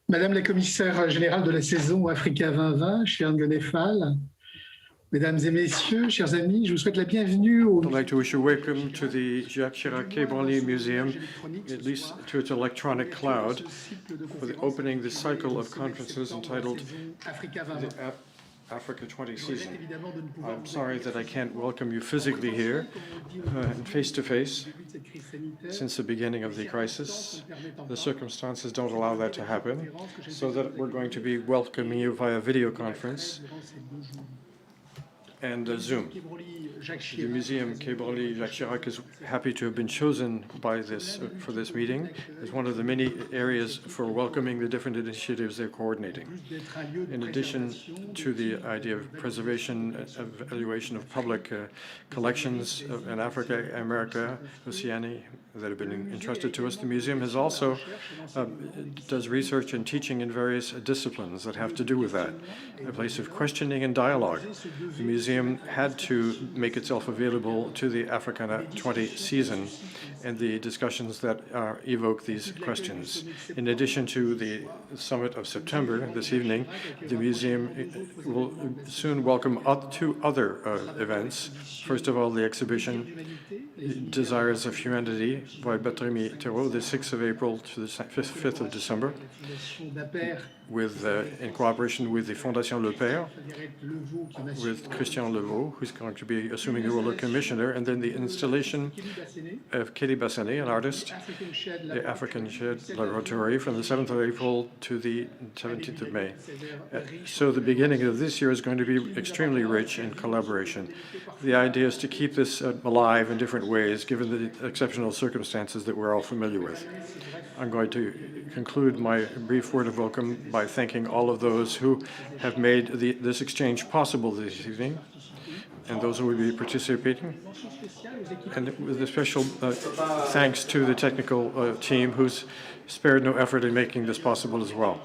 Madame la commissaire générale de la saison Africa 2020, chère Ngonefal, Mesdames et Messieurs, chers amis, je vous souhaite la bienvenue au I'd like to wish you welcome to the Jacques Chirac Branly Museum, at least to its electronic cloud, for the opening this cycle of conferences entitled the Africa20 season. I'm sorry that I can't welcome you physically here, face-to-face, since the beginning of the crisis. The circumstances don't allow that to happen, so that we're going to be welcoming you via video conference and Zoom. The Museum Quai Branly Jacques Chirac is happy to have been chosen by for this meeting as one of the many areas for welcoming the different initiatives they're coordinating. In addition to the idea of preservation, evaluation of public collections in Africa, America, Oceania that have been entrusted to us, the museum has also does research and teaching in various disciplines that have to do with that, a place of questioning and dialogue. The museum had to make itself available to the Africa20 season and the discussions that evoke these questions. In addition to the summit of September this evening, the museum will soon welcome two other events. First of all, the exhibition Desires of Humanity by Bertrand Terreau, the 6th of April to the 5th of December, in cooperation with the Fondation Le Père, with Christian Levaux, who's going to be assuming the role of commissioner, and then the installation of Kelly Bassanet, an artist, the African Shed Laboratory, from the 7th of April to the 17th of May. So the beginning of this year is going to be extremely rich in collaboration. The idea is to keep this alive in different ways, given the exceptional circumstances that we're all familiar with. I'm going to conclude my brief word of welcome by thanking all of those who have made this exchange possible this evening, and those who will be participating. And with a special thanks to the technical team who's spared no effort in making this possible as well.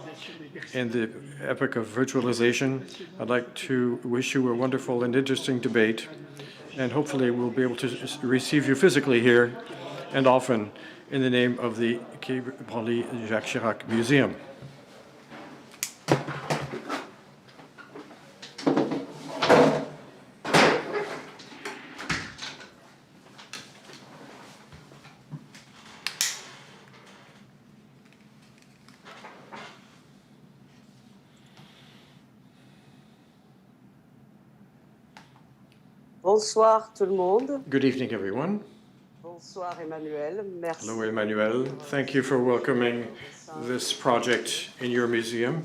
In the epoch of virtualization, I'd like to wish you a wonderful and interesting debate, and hopefully we'll be able to receive you physically here and often in the name of the Quai Branly Jacques Chirac Museum. Bonsoir tout le monde. Good evening, everyone. Bonsoir Emmanuel. Merci. Hello, Emmanuel. Thank you for welcoming this project in your museum.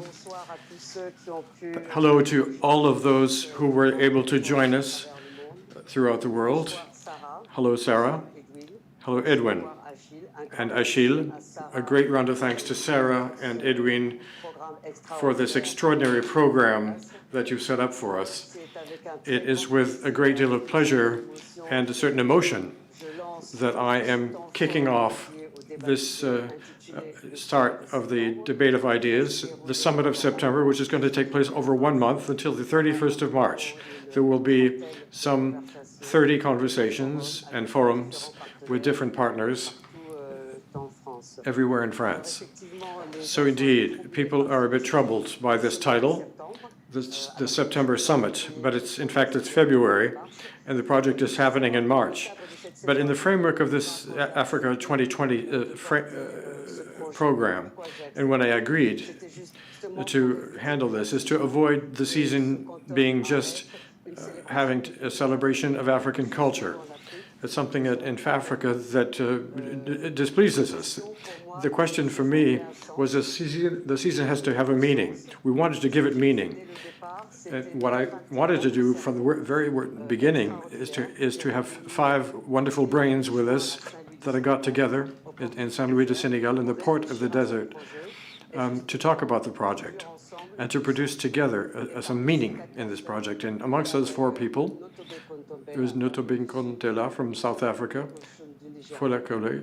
Hello to all of those who were able to join us throughout the world. Hello, Sarah. Hello, Edwin and Achille. A great round of thanks to Sarah and Edwin for this extraordinary program that you've set up for us. It is with a great deal of pleasure and a certain emotion that I am kicking off this start of the debate of ideas, the summit of September, which is going to take place over 1 month until the 31st of March. There will be some 30 conversations and forums with different partners everywhere in France. So indeed, people are a bit troubled by this title, the September summit, but in fact it's February, and the project is happening in March. But in the framework of this Africa2020 program, and when I agreed to handle this, is to avoid the season being just having a celebration of African culture. It's something in Africa that displeases us. The question for me was the season has to have a meaning. We wanted to give it meaning. And what I wanted to do from the very beginning is to have 5 wonderful brains with us that I got together in Saint Louis de Senegal, in the port of the desert, to talk about the project and to produce together some meaning in this project. And amongst those 4 people, there was Ntobin Kontela from South Africa, Fola Kole,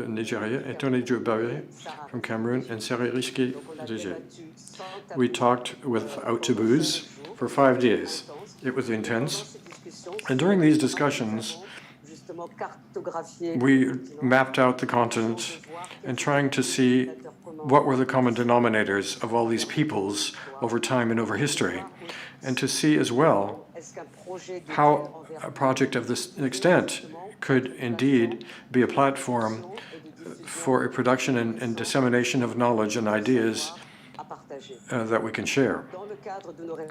Nigeria, and Tony Jobare from Cameroon, and Sarah Rishke. We talked without taboos for 5 days. It was intense. And during these discussions, we mapped out the continent and trying to see what were the common denominators of all these peoples over time and over history, and to see as well how a project of this extent could indeed be a platform for a production and dissemination of knowledge and ideas that we can share.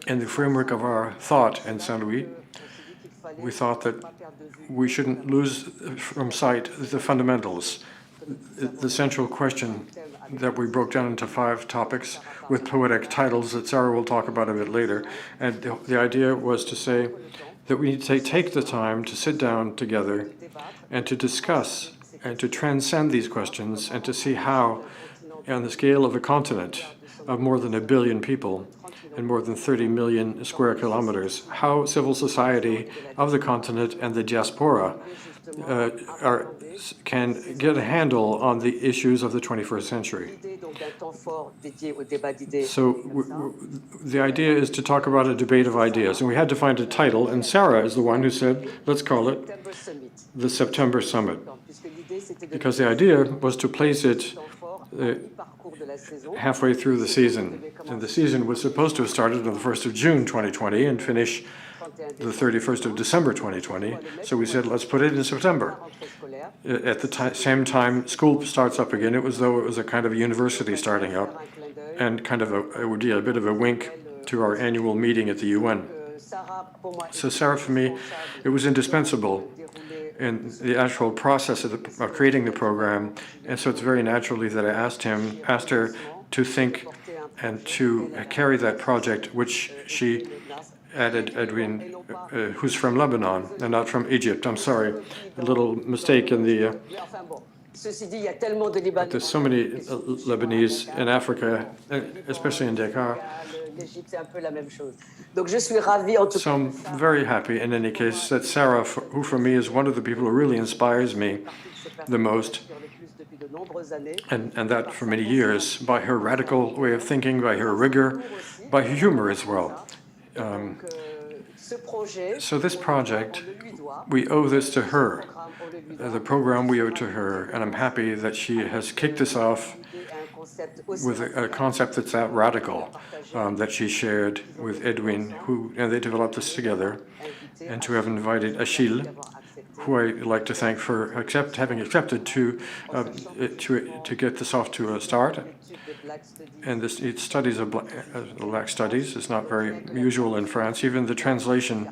In the framework of our thought in Saint Louis, we thought that we shouldn't lose from sight the fundamentals, the central question that we broke down into 5 topics with poetic titles that Sarah will talk about a bit later. And the idea was to say that we need to take the time to sit down together and to discuss and to transcend these questions and to see how, on the scale of a continent of more than 1 billion people and more than 30 million square kilometers, how civil society of the continent and the diaspora can get a handle on the issues of the 21st century. So the idea is to talk about a debate of ideas, and we had to find a title, and Sarah is the one who said, let's call it the September Summit, because the idea was to place it halfway through the season. And the season was supposed to have started on the 1st of June 2020 and finish the 31st of December 2020. So we said, let's put it in September. At the same time, school starts up again. It was though it was a kind of university starting up, and kind of it would be a bit of a wink to our annual meeting at the UN. So Sarah, for me, it was indispensable in the actual process of creating the program, and so it's very naturally that I asked her to think and to carry that project, which she added Edwin, who's from Lebanon and not from Egypt. I'm sorry, a little mistake in the. There's so many Lebanese in Africa, especially in Dakar. So I'm very happy, in any case, that Sarah, who for me is one of the people who really inspires me the most, and that for many years, by her radical way of thinking, by her rigor, by her humor as well. So this project, we owe this to her. The program we owe to her, and I'm happy that she has kicked this off with a concept that's that radical, that she shared with Edwin, and they developed this together, and to have invited Achille, who I'd like to thank for having accepted to get this off to a start. And it studies of Black studies. It's not very usual in France. Even the translation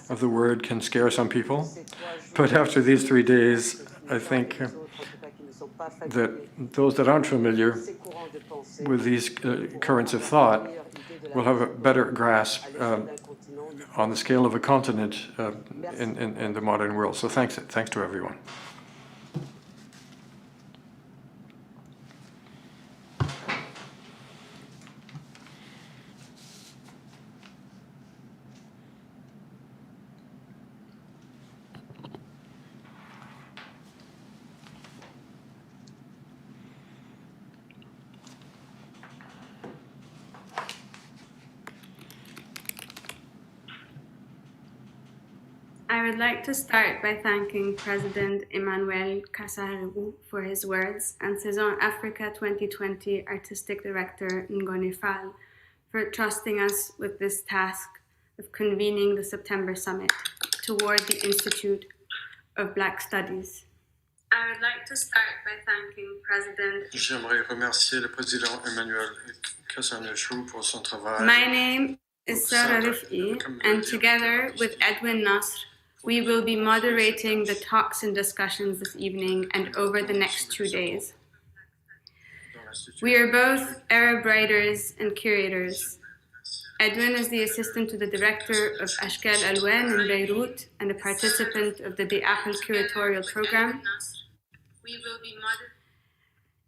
of the word can scare some people. But after these 3 days, I think that those that aren't familiar with these currents of thought will have a better grasp on the scale of a continent in the modern world. So thanks to everyone. I would like to start by thanking President Emmanuel Kassarou for his words and Saison Africa2020 Artistic Director Ngone Fall for trusting us with this task of convening the September Summit toward the Institute of Black Studies. I would like to start by thanking President. J'aimerais remercier le président Emmanuel Kassarou pour son travail. My name is Sarah Rif'i, and together with Edwin Nasr, we will be moderating the talks and discussions this evening and over the next 2 days. We are both Arab writers and curators. Edwin is the assistant to the director of Ashkal Alwan in Beirut and a participant of the De'Aql curatorial program.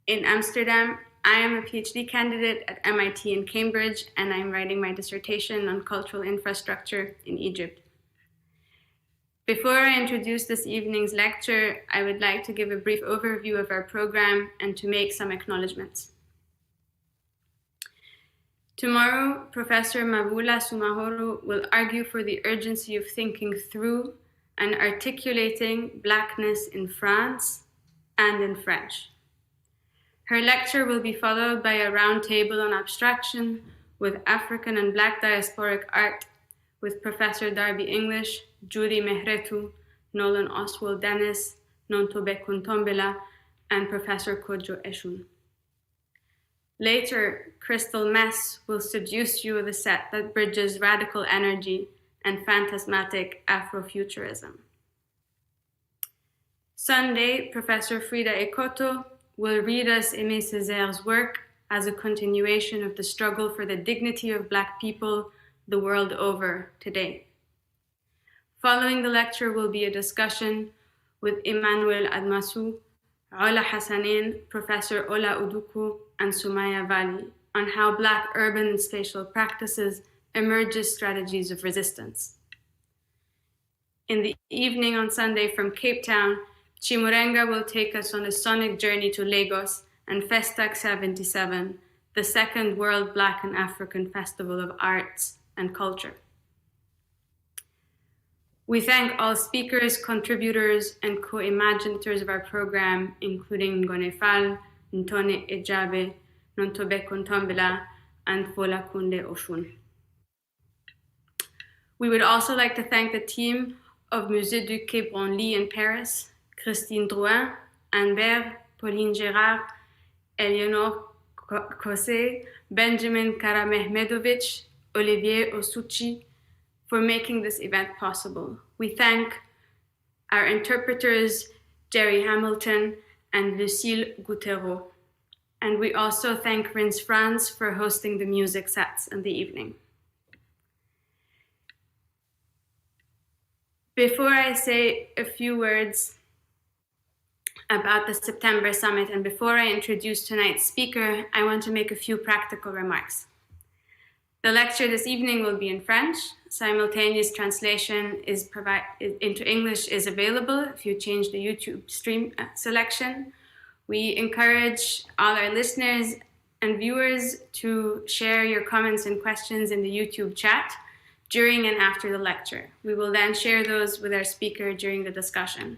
In Amsterdam, I am a PhD candidate at MIT in Cambridge, and I'm writing my dissertation on cultural infrastructure in Egypt. Before I introduce this evening's lecture, I would like to give a brief overview of our program and to make some acknowledgements. Tomorrow, Professor Mavula Sumahoro will argue for the urgency of thinking through and articulating Blackness in France and in French. Her lecture will be followed by a roundtable on abstraction with African and Black diasporic art with Professor Darby English, Judy Mehretu, Nolan Oswald Dennis, Nontobe Kuntombela, and Professor Kojo Eshun. Later, Crystal Mess will seduce you with a set that bridges radical energy and phantasmatic Afrofuturism. Sunday, Professor Frida Ekoto will read us Aimé Césaire's work as a continuation of the struggle for the dignity of Black people the world over today. Following the lecture will be a discussion with Emmanuel Admasou, Ola Hassanin, Professor Ola Uduku, and Sumaya Vali on how Black urban and spatial practices emerge as strategies of resistance. In the evening on Sunday from Cape Town, Chimurenga will take us on a sonic journey to Lagos and Festac 77, the second World Black and African Festival of Arts and Culture. We thank all speakers, contributors, and co-imaginators of our program, including Ngonefal, Ntone Ejabe, Nontobe Kontombela, and Fola Kunde Oshun. We would also like to thank the team of Musée du Quai Branly in Paris, Christine Drouin, Anne Berg, Pauline Gérard, Eleonore Kose, Benjamin Karamehmedovich, Olivier Osuchi, for making this event possible. We thank our interpreters, Jerry Hamilton and Lucille Goutereau. And we also thank Rins France for hosting the music sets in the evening. Before I say a few words about the September Summit, and before I introduce tonight's speaker, I want to make a few practical remarks. The lecture this evening will be in French. Simultaneous translation into English is available if you change the YouTube stream selection. We encourage all our listeners and viewers to share your comments and questions in the YouTube chat during and after the lecture. We will then share those with our speaker during the discussion.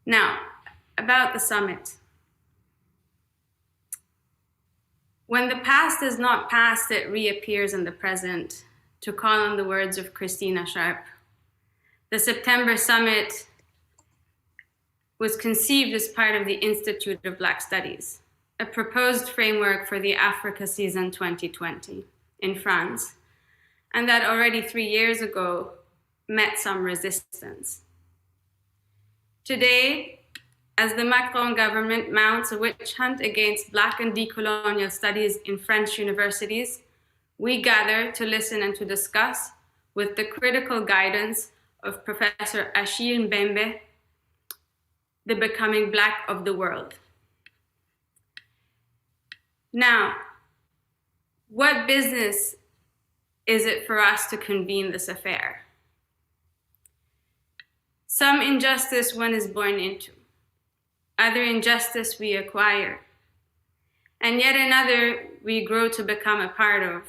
Now, about the summit. When the past is not past, it reappears in the present, to call on the words of Christina Sharp. The September Summit was conceived as part of the Institute of Black Studies, a proposed framework for the Africa season 2020 in France, and that already 3 years ago met some resistance. Today, as the Macron government mounts a witch hunt against Black and decolonial studies in French universities, we gather to listen and to discuss with the critical guidance of Professor Achille Mbembe, the becoming Black of the world. Now, what business is it for us to convene this affair? Some injustice one is born into, other injustice we acquire, and yet another we grow to become a part of,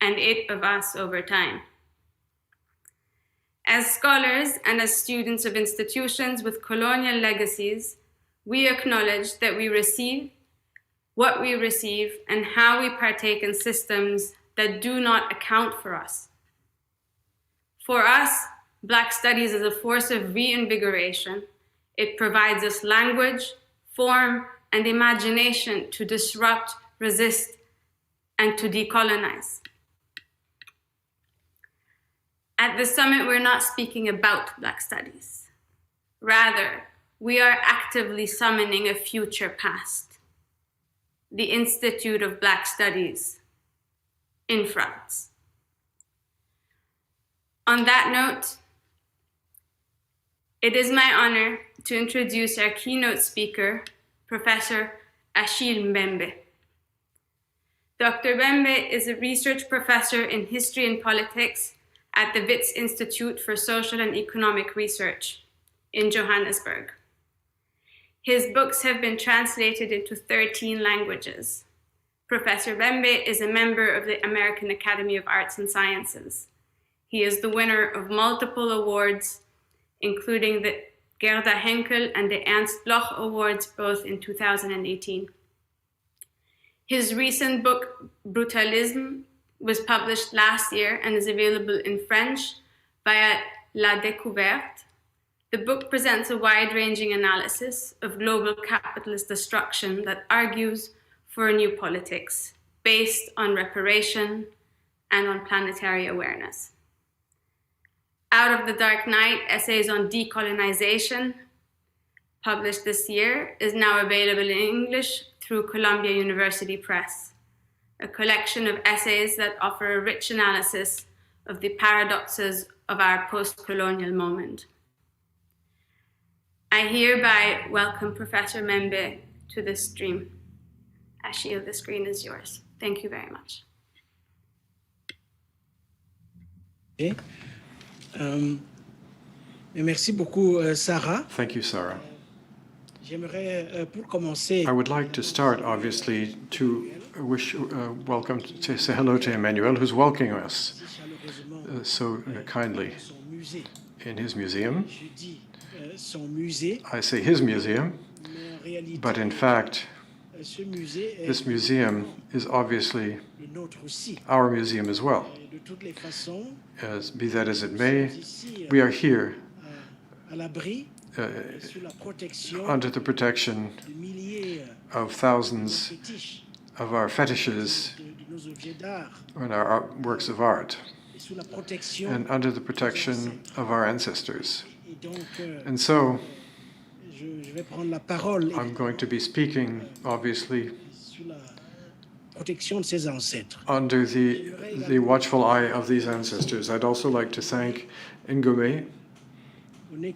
and it of us over time. As scholars and as students of institutions with colonial legacies, we acknowledge that we receive what we receive and how we partake in systems that do not account for us. For us, Black Studies is a force of reinvigoration. It provides us language, form, and imagination to disrupt, resist, and to decolonize. At the summit, we're not speaking about Black Studies. Rather, we are actively summoning a future past, the Institute of Black Studies in France. On that note, it is my honor to introduce our keynote speaker, Professor Achille Mbembe. Dr. Mbembe is a research professor in history and politics at the Wits Institute for Social and Economic Research in Johannesburg. His books have been translated into 13 languages. Professor Mbembe is a member of the American Academy of Arts and Sciences. He is the winner of multiple awards, including the Gerda Henkel and the Ernst Bloch Awards, both in 2018. His recent book, Brutalisme, was published last year and is available in French via La Découverte. The book presents a wide-ranging analysis of global capitalist destruction that argues for a new politics based on reparation and on planetary awareness. Out of the Dark Night, Essays on Decolonization, published this year, is now available in English through Columbia University Press, a collection of essays that offer a rich analysis of the paradoxes of our post-colonial moment. I hereby welcome Professor Mbembe to this stream. Achille, the screen is yours. Thank you very much. Okay. Merci beaucoup, Sarah. Thank you, Sarah. J'aimerais, pour commencer, I would like to start, obviously, to wish welcome, to say hello to Emmanuel, who's welcoming us so kindly son musée. in his museum. Je dis son musée, I say his museum, mais en réalité, but in fact, ce musée est this museum is obviously le nôtre aussi. our museum as well. De toutes les façons, Be that as it may, ici, we are here à l'abri, sous la protection under the protection de milliers of thousands de fétiches of our fetishes de nos objets d'art, and our works of art, et sous la protection. and under the protection of our ancestors. Et donc, And so, je vais prendre la parole I'm going to be speaking, obviously, sous la protection de ses ancêtres. under the watchful eye of these ancestors. I'd also like to thank Ngome,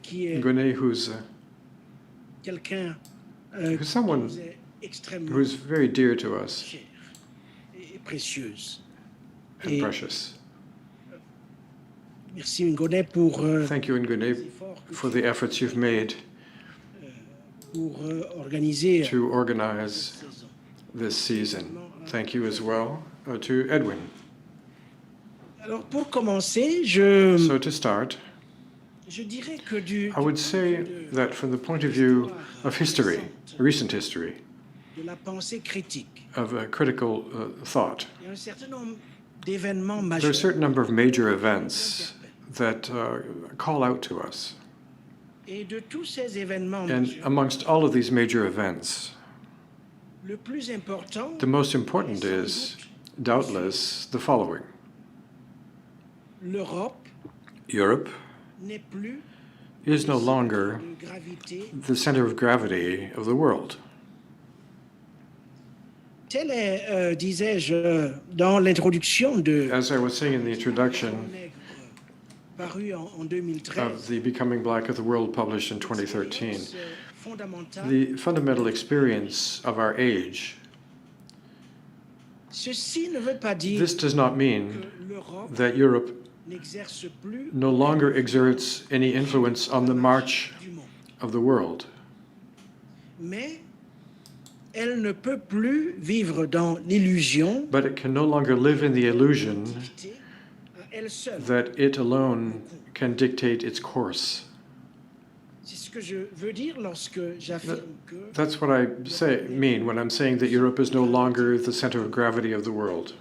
Qui est who's quelqu'un someone qui nous est extrêmement who's very dear to us chère et précieuse. and Et precious. merci Ngoné pour Thank you, Ngone, for the efforts you've made pour organiser to organize this season. Thank you as well to Edwin. Alors pour commencer, So to start, je dirais que du I would say that from the point of view of history, recent history, de la pensée critique, of a critical thought, il y a un certain nombre d'événements there are a majeurs certain number of major events that call out to us. et de tous ces événements And majeurs, amongst all of these major events, le plus important the most important is, doubtless, the following. l'Europe Europe n'est plus is no longer de gravité. the center of gravity of the world. Tel est, disais-je, dans l'introduction de As I was saying in the introduction Nègre, paru en 2013, of The Becoming Black of the World, published in 2013, fondamentale, the fundamental experience of our age, ceci ne veut pas dire this does not que mean l'Europe that Europe n'exerce plus no longer exerts any influence on the march du monde. of the world, Mais elle ne peut plus vivre dans l'illusion but it can no longer live in the illusion à elle seule. that it alone can dictate its course. C'est ce que je veux dire lorsque j'affirme que That's what I mean when I'm saying that Europe is no longer the center of gravity of the world.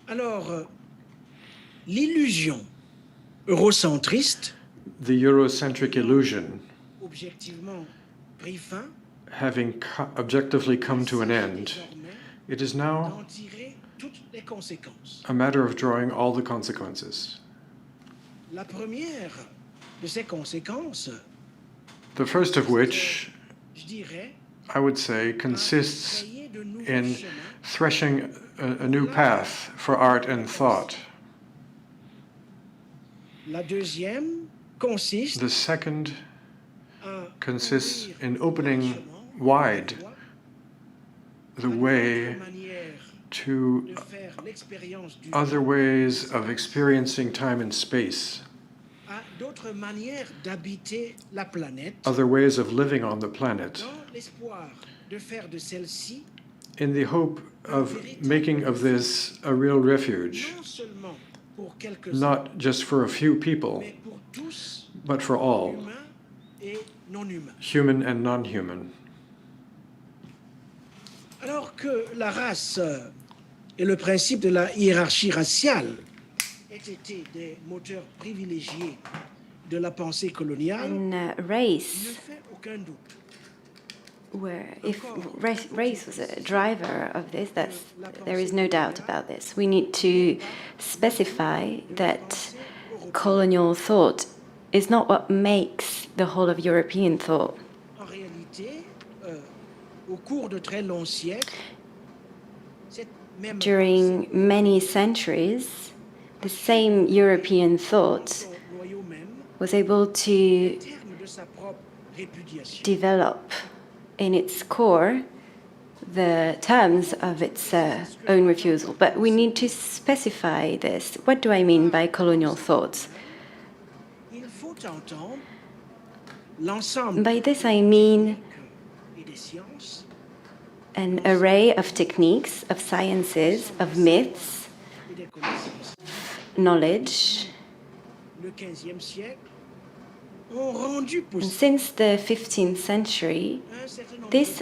alors l'illusion eurocentriste, The Eurocentric illusion, objectivement pris fin, having objectively come to an end, désormais it is now d'en tirer toutes les conséquences. a matter of drawing all the consequences. La première de ces conséquences, The first of which, je dirais, I would say, consists créer de nouveaux in chemins threshing a new path for art and thought. La deuxième consiste The second à consists ouvrir in opening largement wide la voie the à way d'autres manières to de faire l'expérience du other ways of experiencing time and space, à d'autres manières d'habiter la planète other ways of living on the planet, dans l'espoir de faire de celle-ci in the hope of making of this a real refuge, non seulement not just for a few people, but for all, human and non-human. Alors que la race et le principe de la hiérarchie raciale aient été des moteurs privilégiés de la pensée coloniale, And ne race, fait aucun doute. if race was a driver of this, there is no doubt about this. We need to specify that colonial thought is not what makes the whole of European thought. En réalité, au cours de très longs siècles, cette même During many centuries, the same European thought son noyau même, was able to terme de sa propre répudiation. develop in its core the terms of its own refusal. But we need to specify this. What do I mean by colonial thoughts? Il faut entendre l'ensemble By this I mean et des sciences, an array of techniques, of sciences, of myths, et des connaissances. knowledge. Le XVe siècle ont rendu And possible since the 15th century, un certain nombre this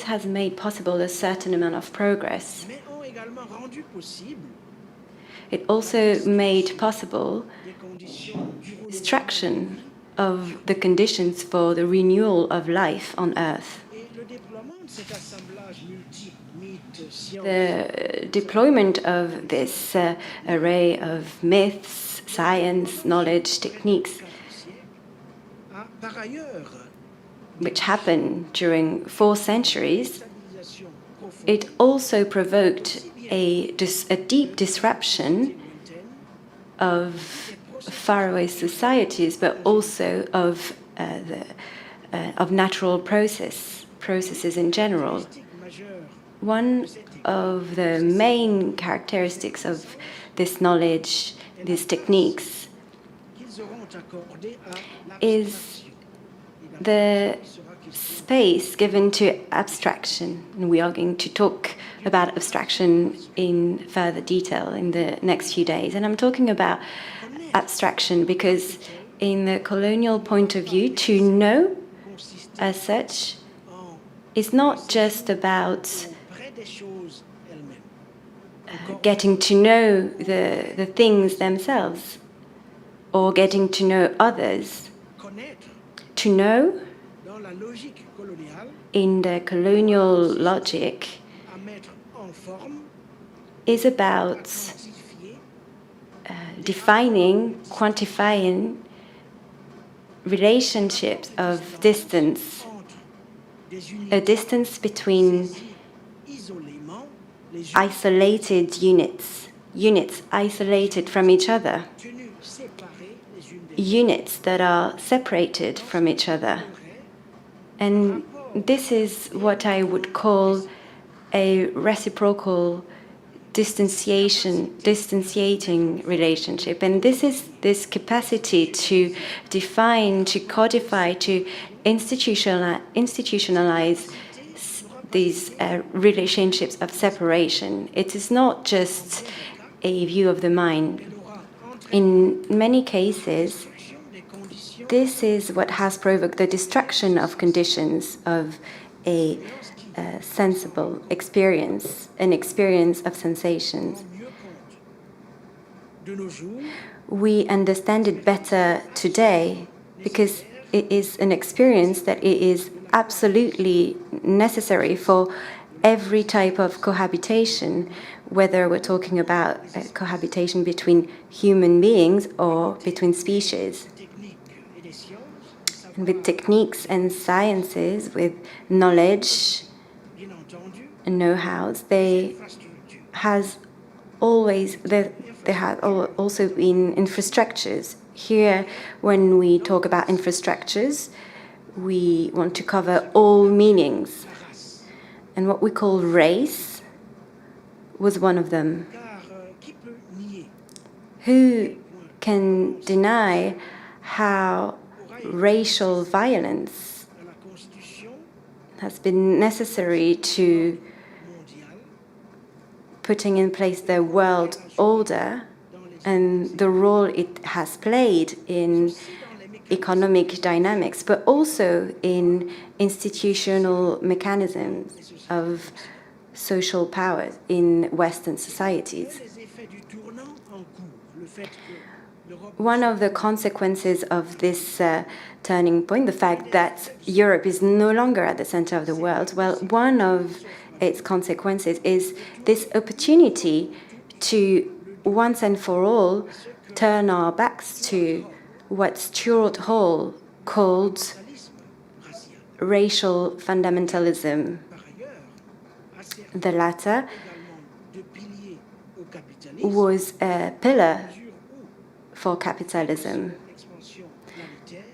has made possible a certain amount of progress. mais ont également rendu possible It also made possible des conditions du extraction of the conditions for the renewal of life on Earth. et le déploiement de cet assemblage multiple, mythes, sciences, The deployment of this array of myths, science, knowledge, techniques, a par ailleurs which happened during 4 centuries, stabilisation profonde it also provoked a deep disruption lointaine of faraway societies, but also of natural processes in general. majeure One of the main characteristics of this knowledge, these techniques, qu'ils auront accordé à is the space given to abstraction. And we are going to talk about abstraction in further detail in the next few days. And I'm talking about abstraction because in the colonial point of view, to know as such is not just about près des choses elles-mêmes. getting to know the things themselves or getting to know others. Connaître To know dans la logique coloniale in the colonial logic à mettre en forme, is about quantifier defining, quantifying relationships of distance, entre des a unités distance between isolément les isolated units isolated from each other, tenues séparées les unes des units that are separated from each other. And this is what I would call a reciprocal distanciating relationship. And this is this capacity to define, to codify, to institutionalize these relationships of separation. It is not just a view of the mind. In many cases, des conditions this is what has provoked the destruction of conditions of a sensible experience, an experience of sensations. mieux compte. De nos jours, We understand it better today because it is an experience that it is absolutely necessary for every type of cohabitation, whether we're talking about cohabitation between human beings or between species. techniques et des sciences, And with techniques and sciences, with knowledge bien entendu, and know-hows, there infrastructure. have also been infrastructures. Here, when we talk about infrastructures, we want to cover all meanings. And what we call race was one of them. Car qui peut nier Who can deny how racial violence à la Constitution has been necessary to mondiale putting in place the world order dans les and the role it has played in economic dynamics, but also in institutional mechanisms of social power in Western societies. One of the consequences of this turning point, the fact that Europe is no longer at the center of the world, well, one of its consequences is this opportunity to once and for all turn our backs to what Stuart Hall called racial fundamentalism. The latter was a pillar for capitalism.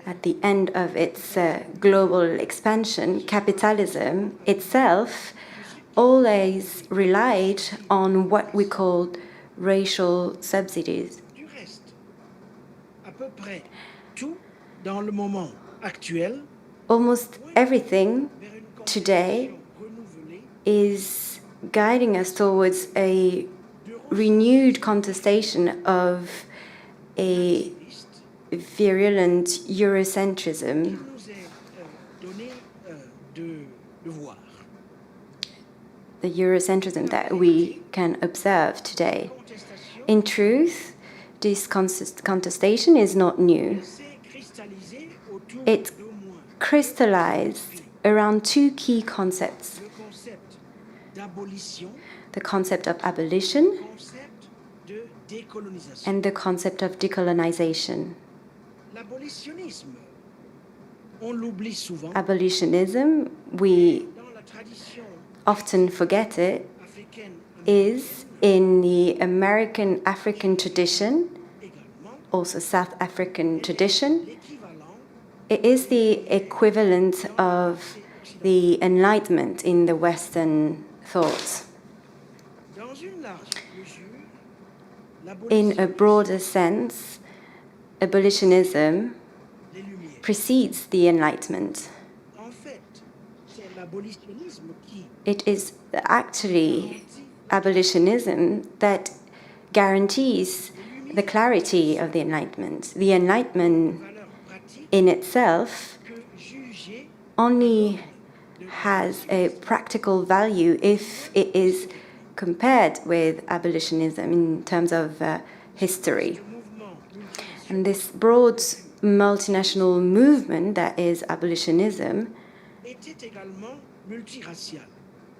At the end of its global expansion, capitalism itself always relied on what we called racial subsidies. Almost everything today is guiding us towards a renewed contestation of a virulent Eurocentrism. The Eurocentrism that we can observe today. In truth, this contestation is not new. It crystallized around two key concepts: the concept of abolition and the concept of decolonization. Abolitionism, we often forget it, is in the American African tradition, also South African tradition. It is the equivalent of the Enlightenment in the Western thought. In a broader sense, abolitionism precedes the Enlightenment. It is actually abolitionism that guarantees the clarity of the Enlightenment. The Enlightenment in itself only has a practical value if it is compared with abolitionism in terms of history. And this broad multinational movement that is abolitionism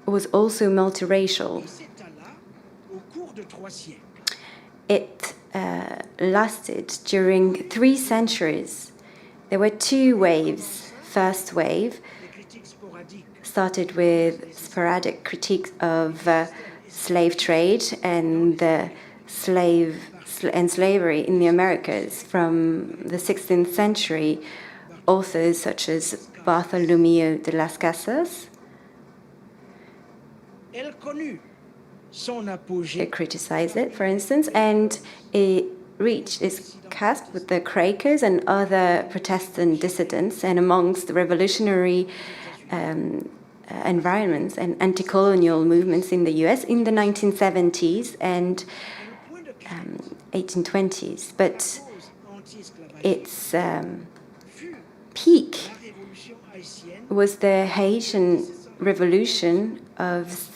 was also multiracial. It lasted during 3 centuries. There were 2 waves. First wave started with sporadic critiques of slave trade and slavery in the Americas from the 16th century. Authors such as Bartholomew de las Casas criticized it, for instance, and it reached its cusp with the Quakers and other Protestant dissidents, and amongst the revolutionary environments and anti-colonial movements in the US in the 1970s and 1820s. But its peak was the Haitian Revolution of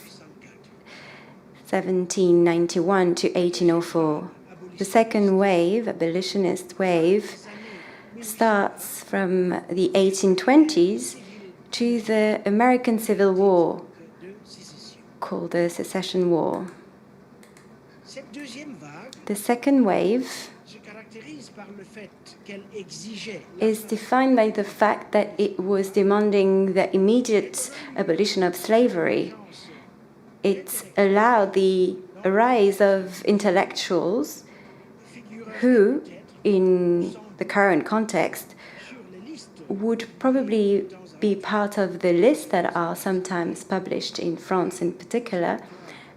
1791 to 1804. The second wave, abolitionist wave, starts from the 1820s to the American Civil War, called the Secession War. The second wave is defined by the fact that it was demanding the immediate abolition of slavery. It allowed the rise of intellectuals who, in the current context, would probably be part of the lists that are sometimes published in France in particular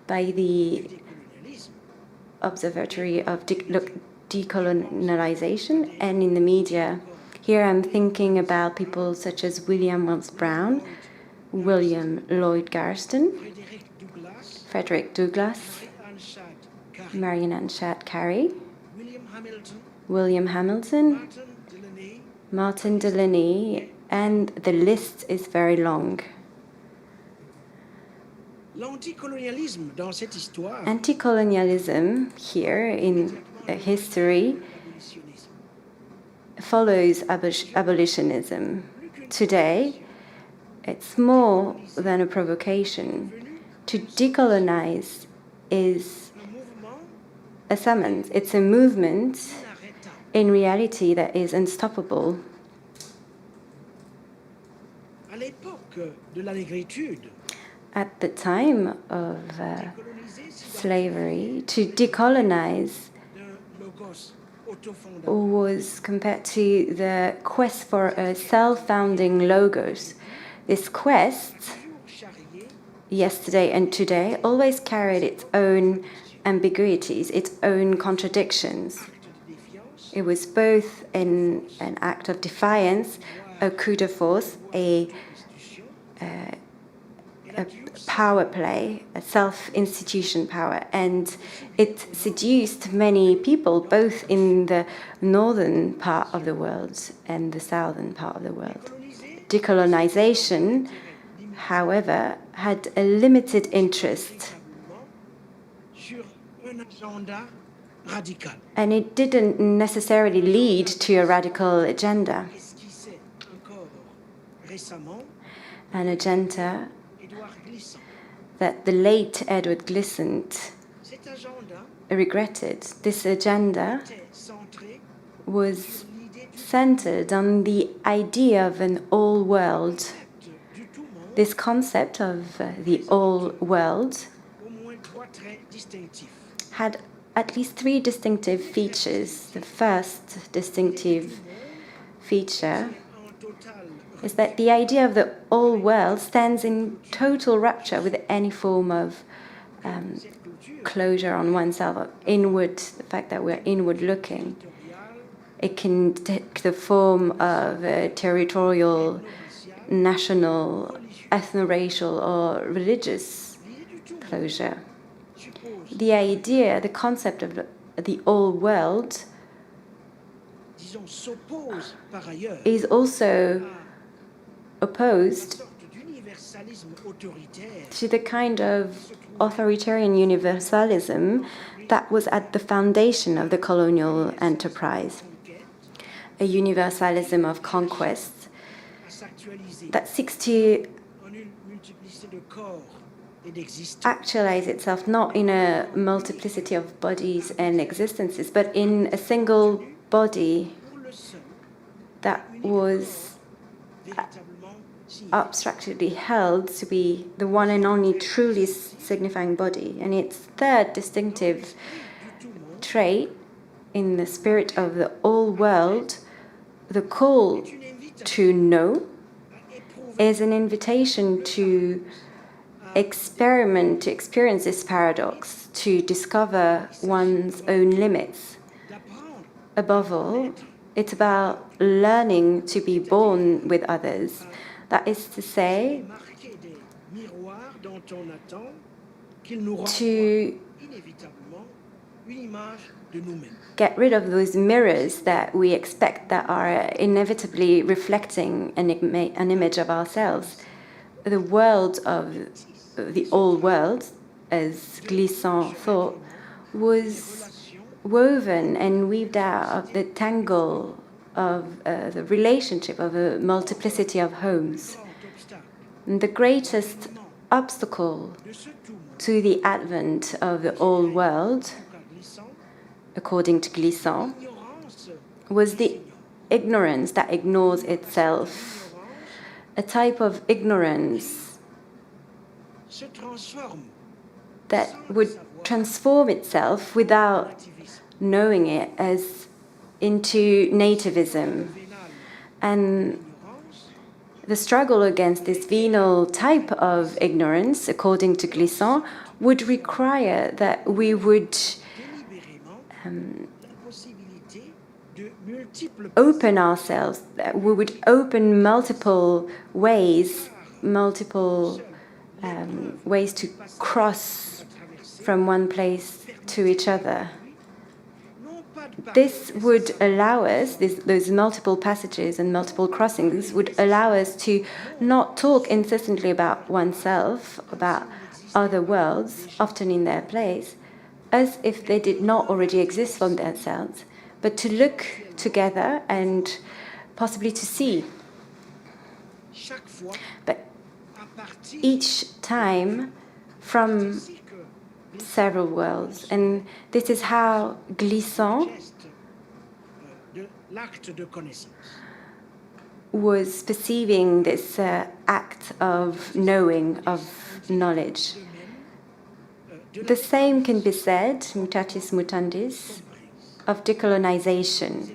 by the Observatory of Decolonialization and in the media. Here I'm thinking about people such as William Wells Brown, William Lloyd Garrison, Frederick Douglass, Marian Ann Shadd Carey, William Hamilton, Martin Delany, and the list is very long. Anti-colonialism here in history follows abolitionism. Today, it's more than a provocation. To decolonize is a summons. It's a movement in reality that is unstoppable. At the time of slavery, to decolonize was compared to the quest for a self-founding logos. This quest, yesterday and today, always carried its own ambiguities, its own contradictions. It was both an act of defiance, a coup de force, a power play, a self-institution power, and it seduced many people, both in the northern part of the world and the southern part of the world. Decolonization, however, had a limited interest, and it didn't necessarily lead to a radical agenda. An agenda that the late Edward Glissant regretted. This agenda was centered on the idea of an all world. This concept of the all world had at least three distinctive features. The first distinctive feature is that the idea of the all world stands in total rupture with any form of closure on oneself, or inward, the fact that we're inward looking. It can take the form of a territorial, national, ethno-racial, or religious closure. The idea, the concept of the all world is also opposed to the kind of authoritarian universalism that was at the foundation of the colonial enterprise. A universalism of conquest that seeks to actualize itself not in a multiplicity of bodies and existences, but in a single body that was abstractly held to be the one and only truly signifying body. And its third distinctive trait, in the spirit of the all world, the call to know, is an invitation to experiment, to experience this paradox, to discover one's own limits. Above all, it's about learning to be born with others. That is to say, to get rid of those mirrors that we expect that are inevitably reflecting an image of ourselves. The world of the old world, as Glissant thought, was woven and weaved out of the tangle of the relationship of a multiplicity of homes. And the greatest obstacle to the advent of the old world, according to Glissant, was the ignorance that ignores itself, a type of ignorance that would transform itself without knowing it as into nativism. And the struggle against this venal type of ignorance, according to Glissant, would require that we would open ourselves, that we would open multiple ways to cross from one place to each other. this would allow us, those multiple passages and multiple crossings would allow us to not talk incessantly about oneself, about other worlds, often in their place, as if they did not already exist from themselves, but to look together and possibly to see. But each time from several worlds. And this is how Glissant was perceiving this act of knowing, of knowledge. The same can be said, mutatis mutandis, of decolonization.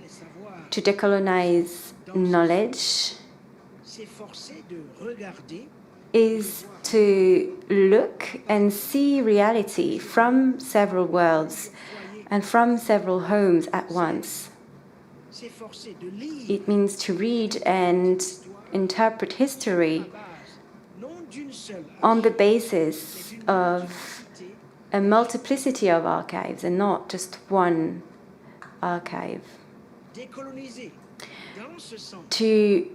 To decolonize knowledge is to look and see reality from several worlds and from several homes at once. It means to read and interpret history on the basis of a multiplicity of archives and not just one archive. To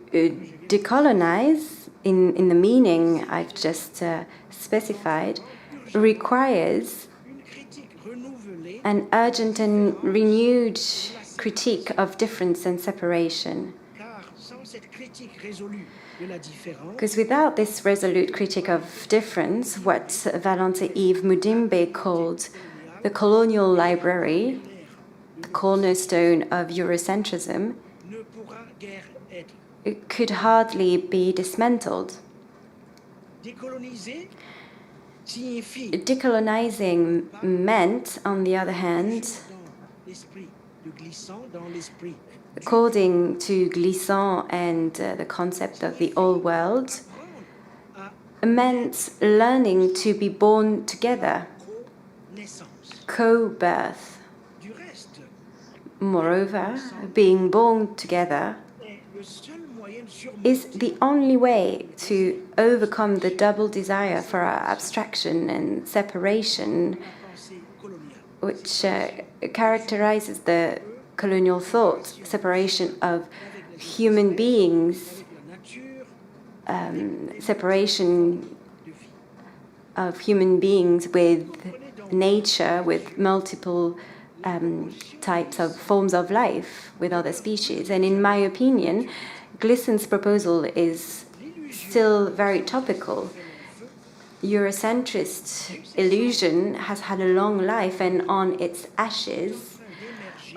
decolonize, in the meaning I've just specified, requires an urgent and renewed critique of difference and separation. Because without this resolute critique of difference, what Valentin-Yves Mudimbe called the colonial library, the cornerstone of Eurocentrism, it could hardly be dismantled. Decolonizing meant, on the other hand, according to Glissant and the concept of the old world, meant learning to be born together, co-birth. Moreover, being born together is the only way to overcome the double desire for abstraction and separation which characterizes the colonial thought, separation of human beings, separation of human beings with nature, with multiple types of forms of life with other species. And in my opinion, Glissant's proposal is still very topical. Eurocentrist illusion has had a long life, and on its ashes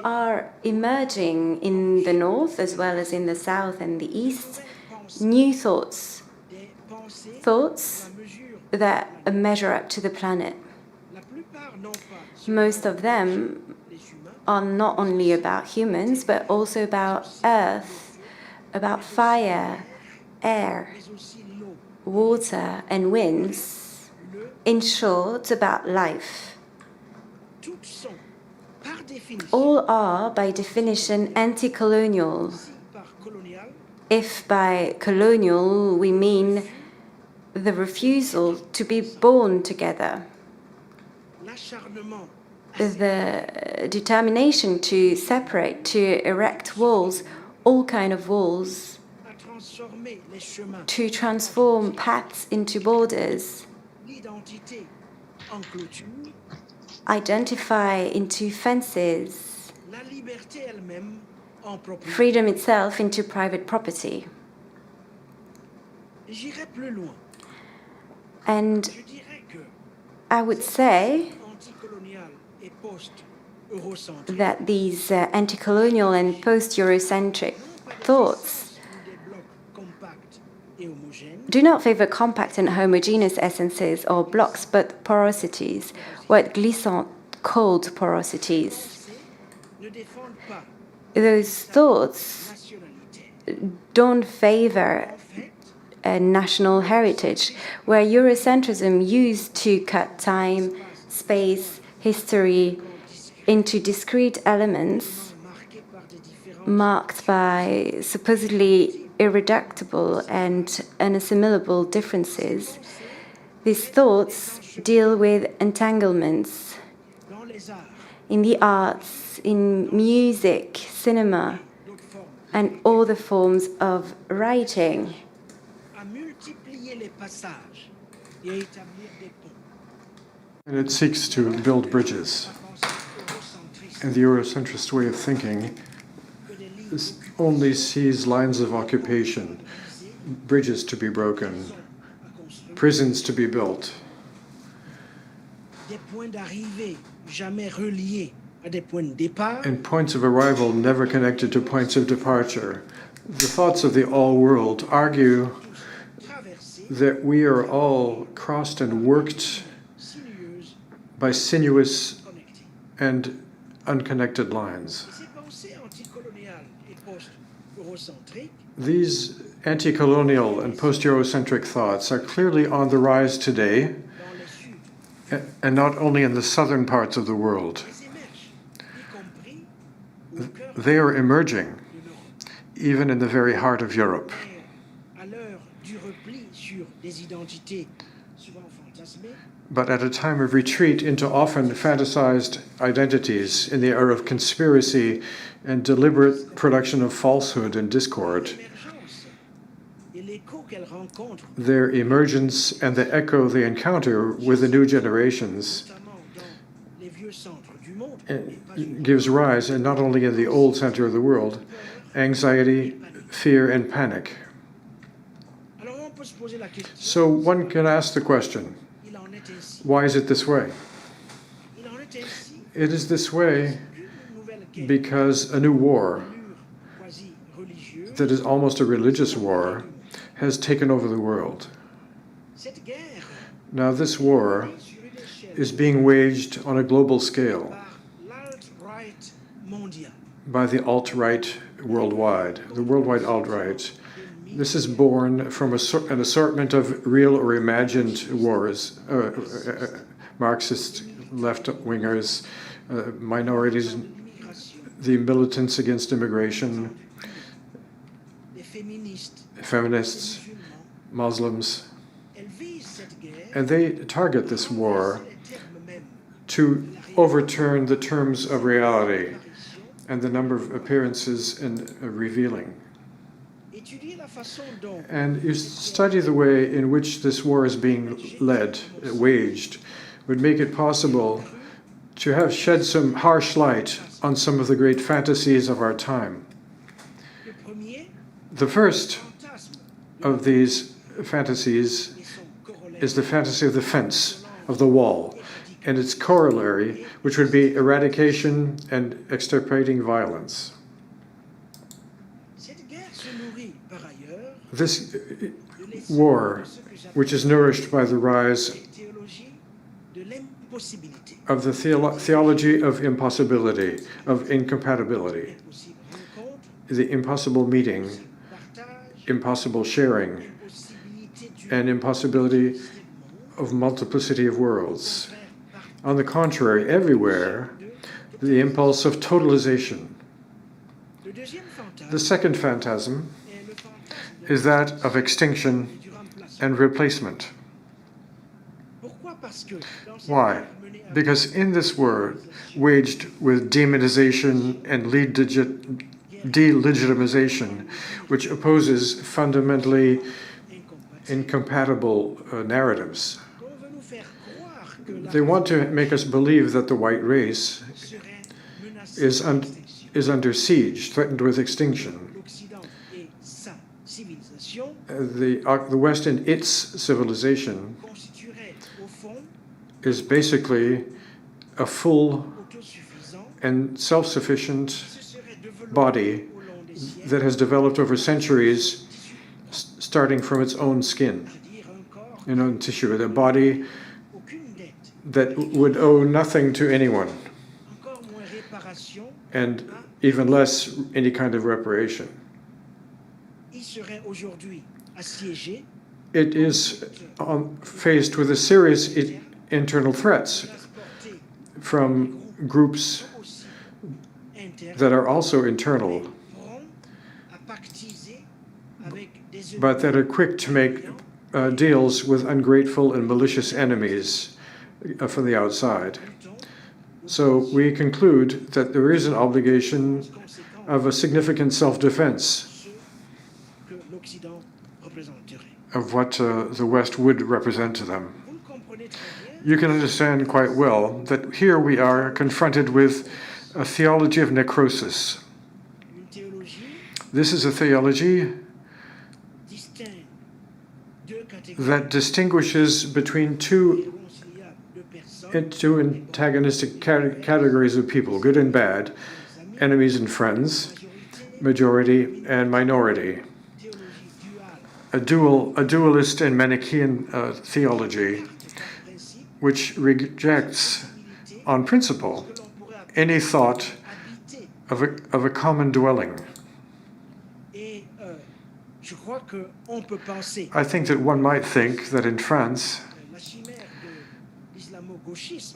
are emerging in the north as well as in the south and the east new thoughts, thoughts that measure up to the planet. Most of them are not only about humans, but also about earth, about fire, air, water, and winds. In short, about life. All are, by definition, anti-colonial. If by colonial we mean the refusal to be born together, the determination to separate, to erect walls, all kinds of walls, to transform paths into borders, identify into fences, freedom itself into private property. And I would say that these anti-colonial and post-Eurocentric thoughts do not favor compact and homogeneous essences or blocks, but porosities, what Glissant called porosities. Those thoughts don't favor a national heritage, where Eurocentrism used to cut time, space, history into discrete elements marked by supposedly irreducible and unassimilable differences. These thoughts deal with entanglements in the arts, in music, cinema, and all the forms of writing. And it seeks to build bridges. And the Eurocentrist way of thinking only sees lines of occupation, bridges to be broken, prisons to be built. And points of arrival never connected to points of departure. The thoughts of the all-world argue that we are all crossed and worked by sinuous and unconnected lines. These anti-colonial and post-Eurocentric thoughts are clearly on the rise today, and not only in the southern parts of the world. They are emerging, even in the very heart of Europe. But at a time of retreat into often fantasized identities in the era of conspiracy and deliberate production of falsehood and discord, their emergence and the echo they encounter with the new generations gives rise, and not only in the old center of the world, anxiety, fear, and panic. So one can ask the question, why is it this way? It is this way because a new war, that is almost a religious war, has taken over the world. Now this war is being waged on a global scale by the alt-right worldwide, the worldwide alt-right. This is born from an assortment of real or imagined wars, Marxist left-wingers, minorities, the militants against immigration, feminists, Muslims, and they target this war to overturn the terms of reality and the number of appearances and revealing. And you study the way in which this war is being waged, would make it possible to have shed some harsh light on some of the great fantasies of our time. The first of these fantasies is the fantasy of the fence, of the wall, and its corollary, which would be eradication and extirpating violence. This war, which is nourished by the rise of the theology of impossibility, of incompatibility, the impossible meeting, impossible sharing, and impossibility of multiplicity of worlds. On the contrary, everywhere, the impulse of totalization. The second phantasm is that of extinction and replacement. Why? Because in this war, waged with demonization and delegitimization, which opposes fundamentally incompatible narratives, they want to make us believe that the white race is under siege, threatened with extinction. The West and its civilization is basically a full and self-sufficient body that has developed over centuries, starting from its own skin, own tissue, a body that would owe nothing to anyone, and even less any kind of reparation. It is faced with a serious internal threats from groups that are also internal, but that are quick to make deals with ungrateful and malicious enemies from the outside. So we conclude that there is an obligation of a significant self-defense of what the West would represent to them. You can understand quite well that here we are confronted with a theology of necrosis. This is a theology that distinguishes between two antagonistic categories of people, good and bad, enemies and friends, majority and minority. A dualist and Manichaean theology which rejects, on principle, any thought of a common dwelling. I think that one might think that in France,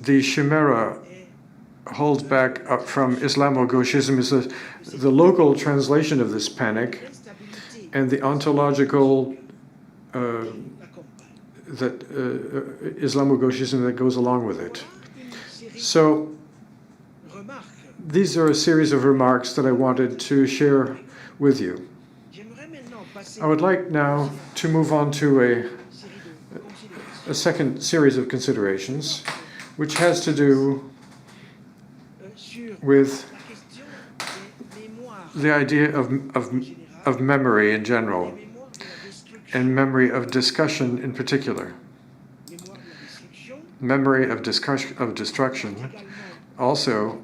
the chimera holds back up from Islamo-Gauchism is the local translation of this panic and the ontological Islamo-Gauchism that goes along with it. So these are a series of remarks that I wanted to share with you. I would like now to move on to a second series of considerations, which has to do with the idea of memory in general, and memory of discussion in particular. Memory of destruction also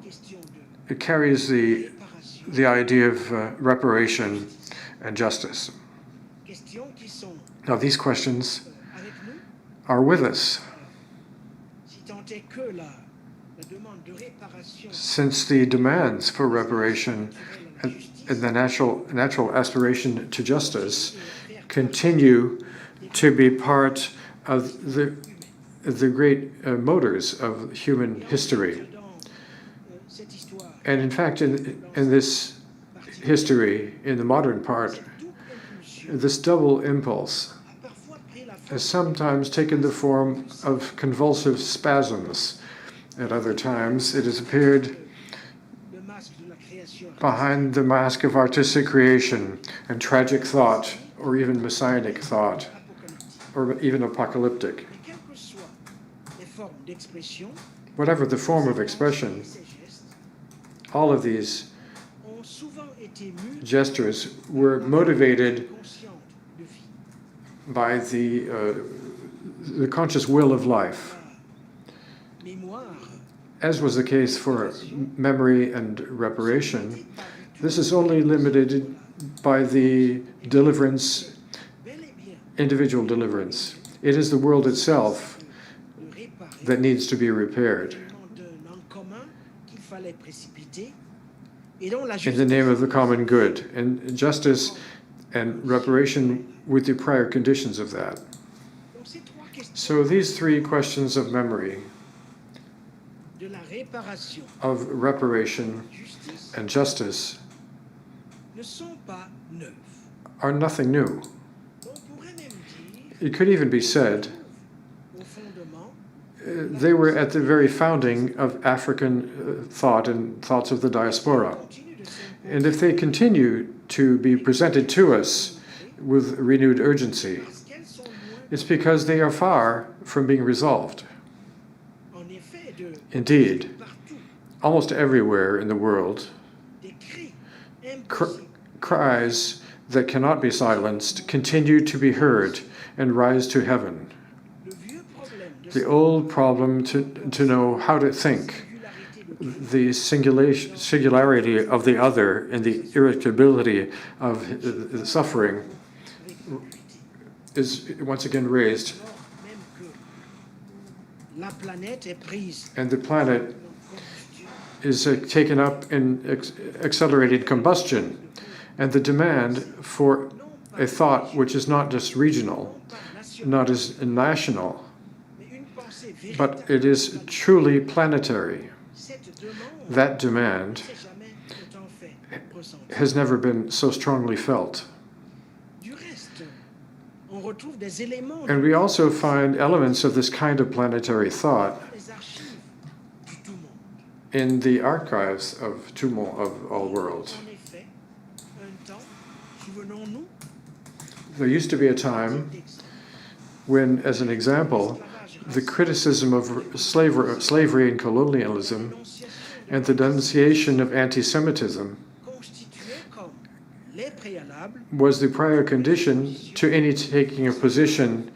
it carries the idea of reparation and justice. Now these questions are with us, since the demands for reparation and the natural aspiration to justice continue to be part of the great motors of human history. And in fact, in this history, in the modern part, this double impulse has sometimes taken the form of convulsive spasms. At other times, it has appeared behind the mask of artistic creation and tragic thought, or even messianic thought, or even apocalyptic. Whatever the form of expression, all of these gestures were motivated by the conscious will of life. As was the case for memory and reparation, this is only limited by the deliverance, individual deliverance. It is the world itself that needs to be repaired in the name of the common good, and justice and reparation with the prior conditions of that. So these three questions of memory, of reparation and justice are nothing new. It could even be said they were at the very founding of African thought and thoughts of the diaspora. And if they continue to be presented to us with renewed urgency, it's because they are far from being resolved. Indeed, almost everywhere in the world, cries that cannot be silenced continue to be heard and rise to heaven. The old problem to know how to think, the singularity of the other and the irritability of the suffering is once again raised. And the planet is taken up in accelerated combustion. And the demand for a thought which is not just regional, not as national, but it is truly planetary. That demand has never been so strongly felt. And we also find elements of this kind of planetary thought in the archives of all worlds. En effet, un temps, souvenons-nous, There used to be a time when, as an example, the criticism of slavery and colonialism and the denunciation of anti-Semitism constituait comme les préalables was the prior condition to any taking a position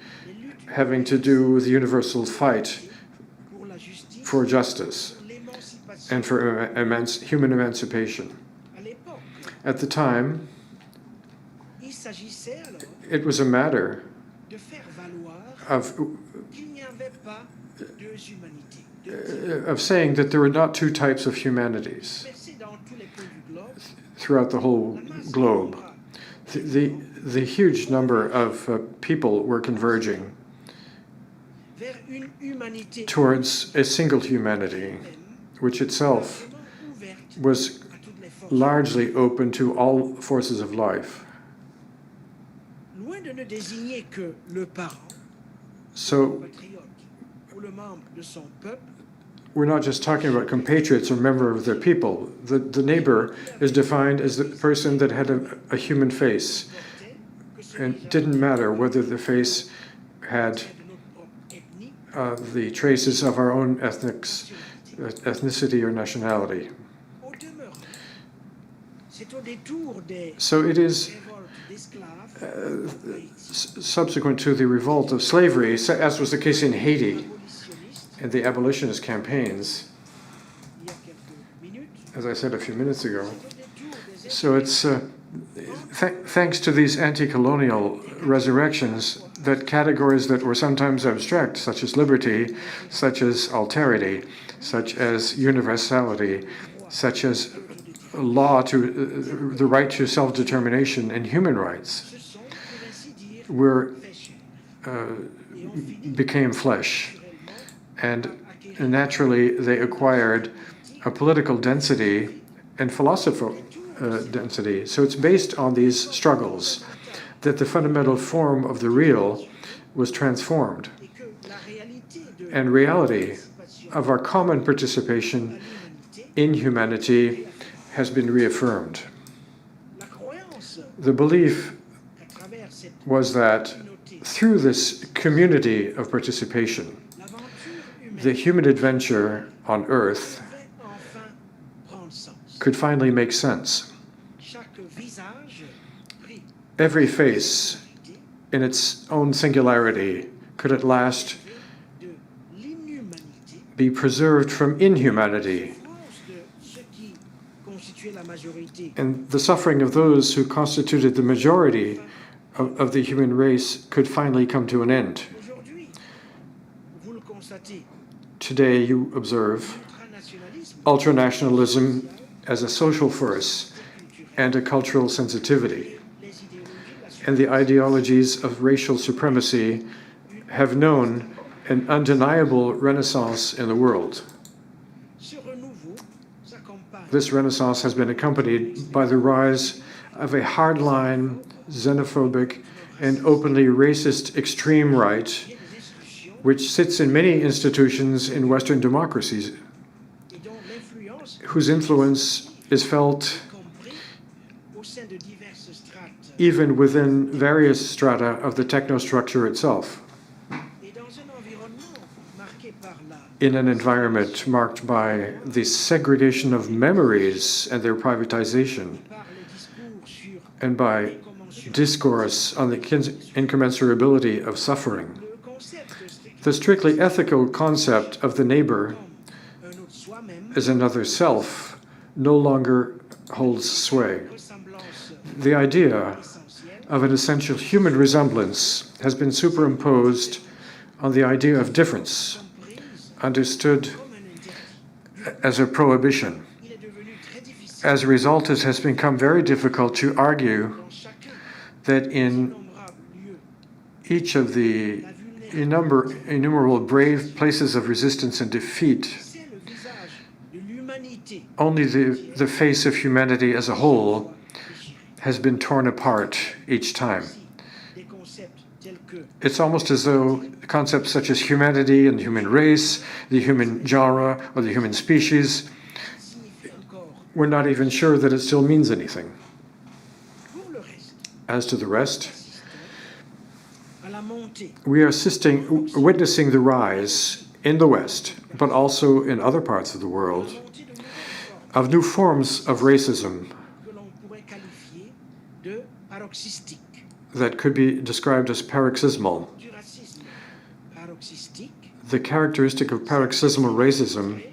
having to do with the universal fight pour la justice, for justice pour l'émancipation. and for human emancipation. À l'époque, At the time, il s'agissait alors it was a matter de faire valoir of qu'il n'y avait pas deux humanités, of saying that there were not two types of humanities dispersées dans tous les points du globe. throughout the whole globe. The huge number of people were converging Vers une humanité towards a single humanity, which itself ouverte was à toutes les forces. largely open to all forces of life. Loin de ne désigner que le parent, So patriote ou le membre de son peuple, we're not just talking about compatriots or member of their people. The neighbor is defined as the person that had a human face. que ce And it didn't matter whether the face had de notre propre ethnie, the traces of our own ethnicity or nationality. au demeurant. C'est au détour des So it is révoltes d'esclaves, subsequent to the revolt of slavery, as was the case in Haiti abolitionnistes, and the abolitionist campaigns, il y a quelques minutes, as I said a few minutes ago. au détour des So it's thanks to these anti-colonial resurrections that categories that were sometimes abstract, such as liberty, such as alterity, such as universality, such as law to the right to self-determination and human rights, ce sont, pour ainsi dire, were faits became flesh, and naturally they acquired a political density and philosophical density. So it's based on these struggles that the fundamental form of the real was transformed, et que la réalité de and reality participation of our common participation l'humanité, in humanity has been reaffirmed. la croyance The belief qu'à travers cette was that communauté, through this community of participation, l'aventure humaine the human adventure on Earth devait enfin prendre sens. could finally make sense. Chaque visage pris Every face, in its own singularity, could at last de l'inhumanité, be preserved from inhumanity souffrance de ceux qui constituaient la majorité, and the suffering of those who constituted the majority of the human race could finally come to an end. aujourd'hui, vous le constatez, Today, you observe ultranationalisme, ultranationalism as a social force and a cultural sensitivity. les idéologies And the ideologies of racial supremacy have known an undeniable renaissance in the world. ce renouveau s'accompagne This renaissance has been accompanied by the rise of a hardline, xenophobic, and openly racist extreme right, des institutions which sits in many institutions in Western democracies, et dont l'influence, whose influence is felt compris au sein de diverses strates, even within various strata of the technostructure itself, et dans un environnement marqué par la in an environment marked by the segregation of memories and their privatization, par les discours sur and by l'incommensurable. discourse on the incommensurability of suffering. Le concept strict The strictly ethical concept of the neighbor un autre soi-même, as another self no longer holds sway. ressemblance The idea essentielle, of an essential human resemblance has been superimposed on the idea of difference, comprise understood comme un interdit. as a prohibition. Il est devenu très difficile As a result, it has become very difficult to argue dans chacun that in innombrable lieu each of the innumerable brave places of resistance and defeat, c'est le visage de l'humanité only the face of humanity as a whole has been torn apart each time. des concepts tels que It's almost as though concepts such as humanity and the human race, the human genre, or the human species we're not even sure that it still means anything. Pour le reste, As to the rest, à la montée we are witnessing the rise in the West, but also in other parts of the world, of new forms of racism que l'on pourrait qualifier de paroxystique. that could be described as paroxysmal. Du racisme paroxystique The characteristic of paroxysmal racism de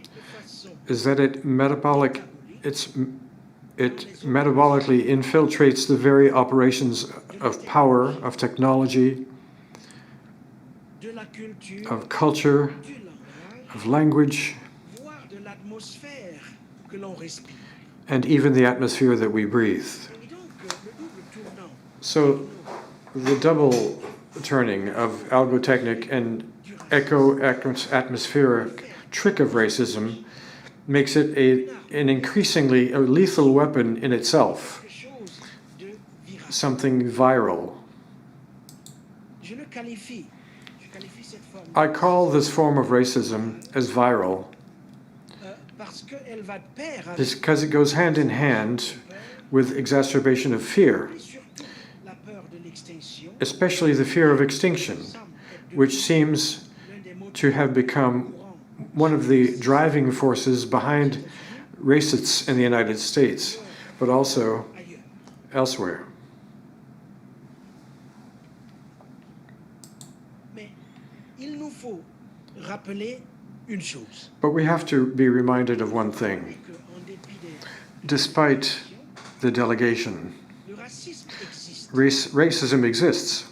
façon is that it metabolically infiltrates the very operations of power, of technology, de la culture, of culture, du langage, of language, voire de l'atmosphère que l'on respire. and even the atmosphere that we breathe. Et donc, le double tournant So the double turning of algotechnic and eco-atmospheric trick of racism makes it an increasingly lethal weapon in itself, quelque chose de viral. something viral. Je qualifie cette forme I call this form of racism as viral parce qu'elle va de pair avec because it goes hand in hand with exacerbation of fear, surtout la peur de l'extinction, especially the fear of extinction, which seems l'un des mots to have become one of the driving forces behind racists in the United States, but also ailleurs. elsewhere. Mais il nous faut rappeler une chose, But we have to be reminded of one thing. c'est qu'en dépit des Despite the delegation, le racisme existe. racism exists.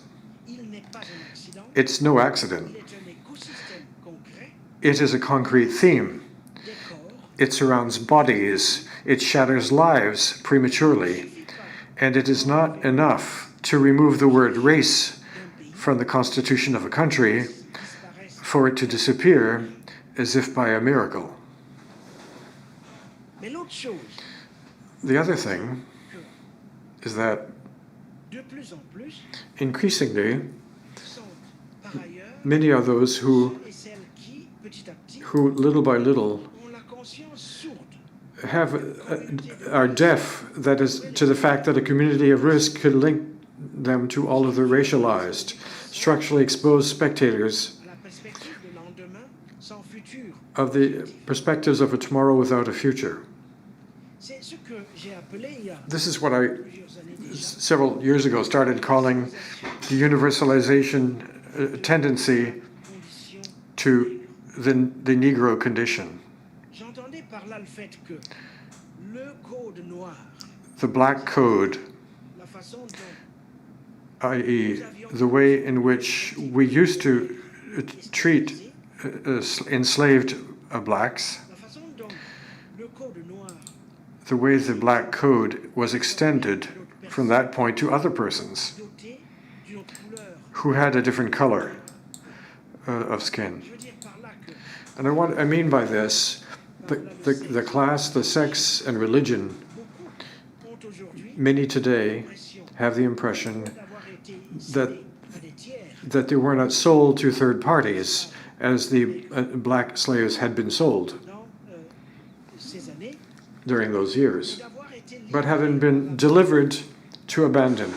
Il n'est pas un accident, It's no accident. il est un écosystème concret It is a concrete theme. des corps It surrounds bodies. It shatters lives prematurely. And it is not enough to remove the word race from the constitution of a country disparaissent. for it to disappear as if by a miracle. Mais l'autre chose, The other thing is that de plus en plus, increasingly, sont par ailleurs many are those ceux et celles qui, petit à petit, who little by little ont la conscience sourde are deaf, that is, to the fact that a community of risk could link them to all of the racialized, structurally exposed spectators à la perspective de lendemain sans futur. of the perspectives of a tomorrow without a future. C'est ce que j'ai appelé il y a This is what I, plusieurs années déjà several years ago, started calling the universalization tendency condition. to the Negro condition. J'entendais par là le fait que le code noir, The black code, la façon dont i.e., the way in which we used to treat enslaved blacks, la façon dont le code noir the way the black code was extended from that point to other persons doté d'une autre couleur. who had a different color of skin. Je veux dire par là que And I mean by this, the class, the sex, and religion, beaucoup ont aujourd'hui many today l'impression have the impression d'avoir été that cédés à des tiers that they were not sold to third parties as the black slaves had been sold dans ces années, during those years, d'avoir été but libérés, having been delivered to abandon,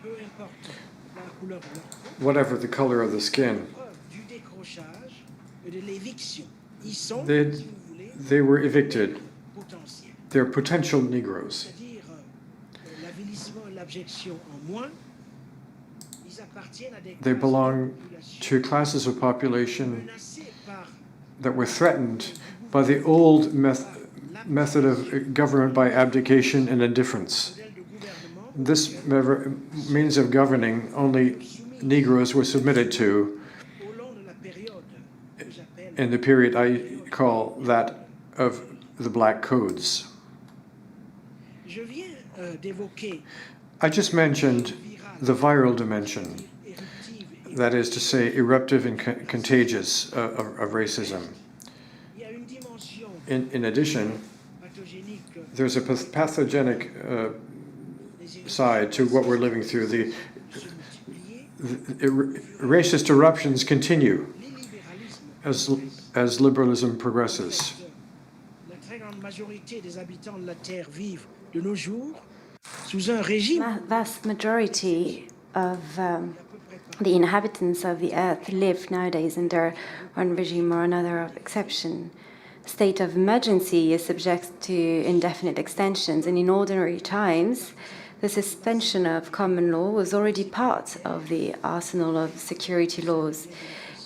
peu importe la couleur de leur peau, whatever the color of the skin. preuve du décrochage et de l'éviction. Ils sont, They, si vous voulez, they were evicted. potentiels. They're potential Negroes. C'est-à-dire l'avilissement et l'abjection en moins, ils appartiennent à des They classes belong de population to classes of population menacées par that were threatened by the old method of government by abdication and indifference. modèle de gouvernement This means of governing only Negroes were submitted to au long de la période que j'appelle in the period I call that of the black codes. Je viens d'évoquer I just mentioned the viral dimension, éruptive et that is to say, eruptive and contagious of racism. il y a une dimension In addition, pathogénique there's a pathogenic des side to what we're living through. The se multiplier, racist eruptions continue l'illibéralisme, as liberalism progresses. la très grande majorité des habitants de la Terre vivent de nos jours sous un régime. Vast majority of the inhabitants of the earth live nowadays under one regime or another of exception. State of emergency is subject to indefinite extensions, and in ordinary times, the suspension of common law was already part of the arsenal of security laws,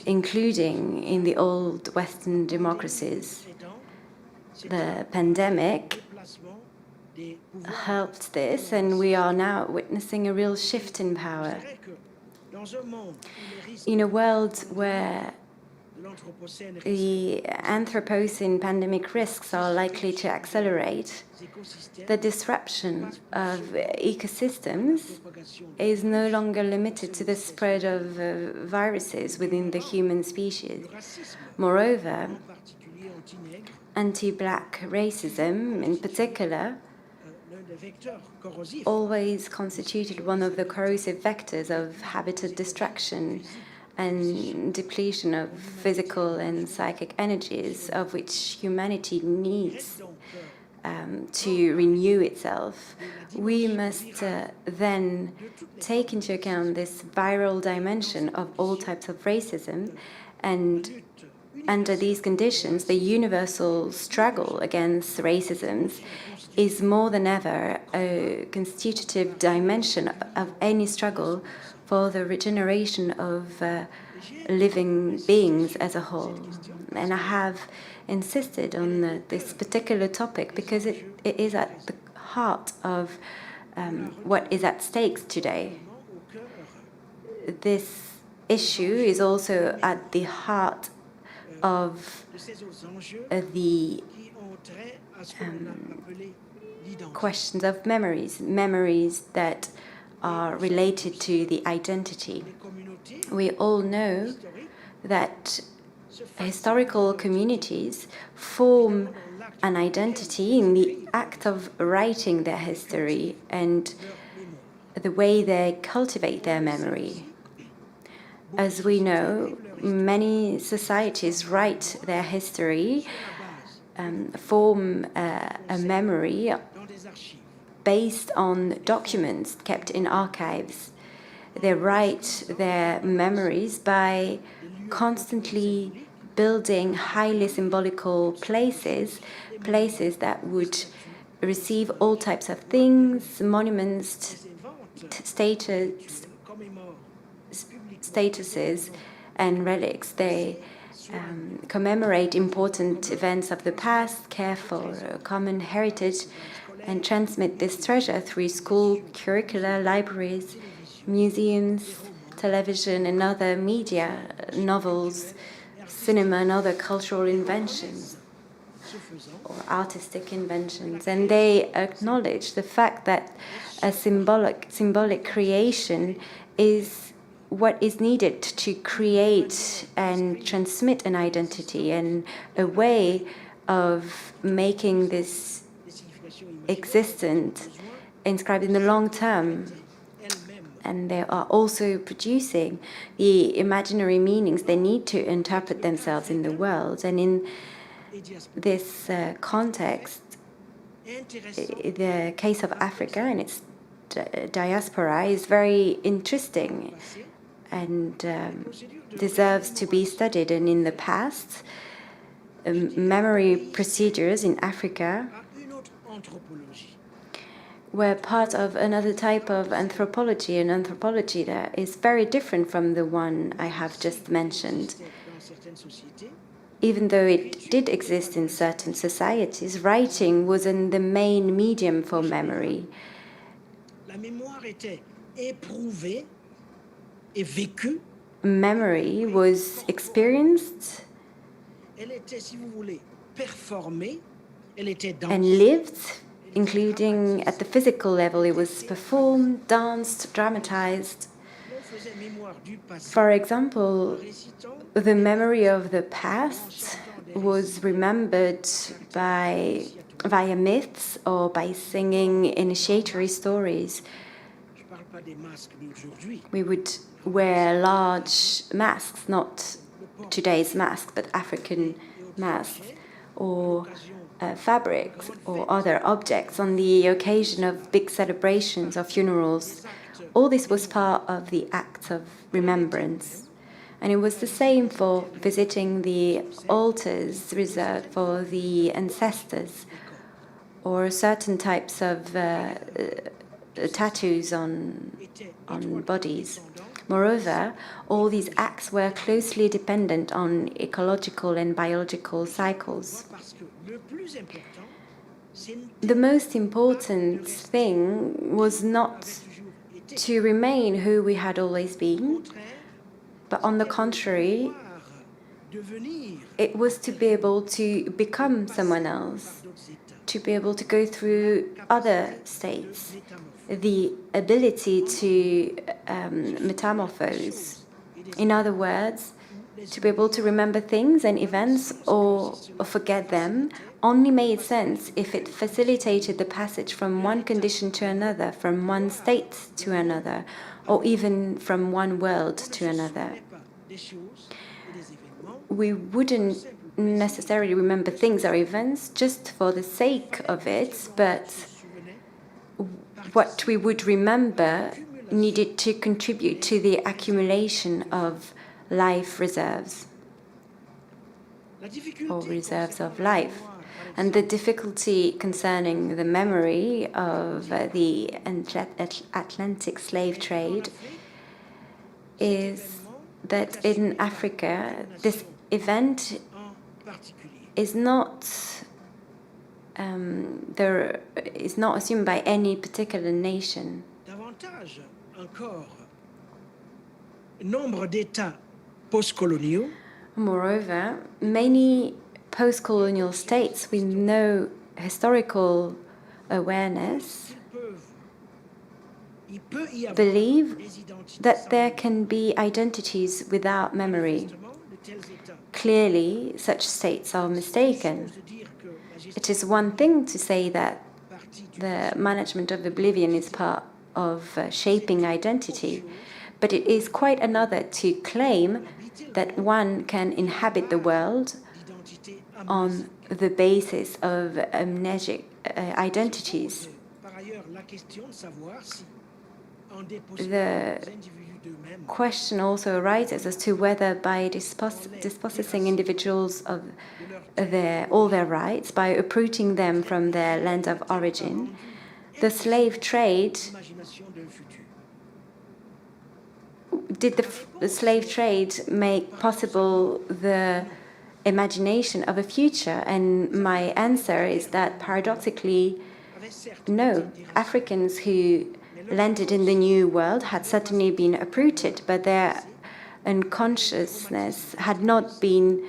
including in the old Western democracies. The pandemic helped this, and we are now witnessing a real shift in power. In a world where the Anthropocene pandemic risks are likely to accelerate, the disruption of ecosystems is no longer limited to the spread of viruses within the human species. Moreover, anti-black racism, in particular, always constituted one of the corrosive vectors of habitat destruction and depletion of physical and psychic energies of which humanity needs to renew itself. We must then take into account this viral dimension of all types of racism, and under these conditions, the universal struggle against racism is more than ever a constitutive dimension of any struggle for the regeneration of living beings as a whole. And I have insisted on this particular topic because it is at the heart of what is at stake today. This issue is also at the heart of the questions of memories that are related to the identity. We all know that historical communities form an identity in the act of writing their history and the way they cultivate their memory. As we know, many societies write their history, form a memory based on documents kept in archives. They write their memories by constantly building highly symbolical places that would receive all types of things, monuments, statuses, and relics. They commemorate important events of the past, care for common heritage, and transmit this treasure through school curricula, libraries, museums, television, and other media, novels, cinema, and other cultural inventions or artistic inventions. And they acknowledge the fact that a symbolic creation is what is needed to create and transmit an identity, and a way of making this existent, inscribed in the long term. And they are also producing the imaginary meanings they need to interpret themselves in the world. And in this context, the case of Africa and its diaspora is very interesting and deserves to be studied. And in the past, memory procedures in Africa were part of another type of anthropology, an anthropology that is very different from the one I have just mentioned. Even though it did exist in certain societies, writing wasn't the main medium for memory. Memory was experienced and lived, including at the physical level. It was performed, danced, dramatized. For example, the memory of the past was remembered via myths or by singing initiatory stories. We would wear large masks, not today's masks, but African masks, or fabrics or other objects on the occasion of big celebrations or funerals. All this was part of the act of remembrance. And it was the same for visiting the altars reserved for the ancestors, or certain types of tattoos on bodies. Moreover, all these acts were closely dependent on ecological and biological cycles. The most important thing was not to remain who we had always been, but on the contrary, it was to be able to become someone else, to be able to go through other states, the ability to metamorphose. In other words, to be able to remember things and events or forget them only made sense if it facilitated the passage from one condition to another, from one state to another, or even from one world to another. We wouldn't necessarily remember things or events just for the sake of it, but what we would remember needed to contribute to the accumulation of life reserves, or reserves of life. And the difficulty concerning the memory of the Atlantic slave trade is that in Africa, this event is not assumed by any particular nation. Moreover, many post-colonial states with no historical awareness believe that there can be identities without memory. Clearly, such states are mistaken. It is one thing to say that the management of oblivion is part of shaping identity, but it is quite another to claim that one can inhabit the world on the basis of amnesic identities. The question also arises as to whether by dispossessing individuals of all their rights, by uprooting them from their land of origin, the slave trade make possible the imagination of a future? And my answer is that paradoxically, no. Africans who landed in the New World had certainly been uprooted, but their unconsciousness had not been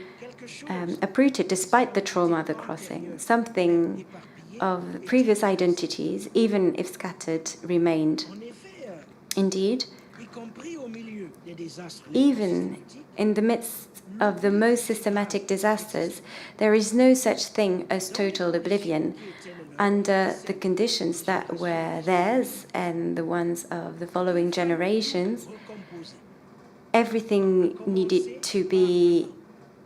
uprooted despite the trauma of the crossing. Something of previous identities, even if scattered, remained. Indeed, even in the midst of the most systematic disasters, there is no such thing as total oblivion. Under the conditions that were theirs and the ones of the following generations, everything needed to be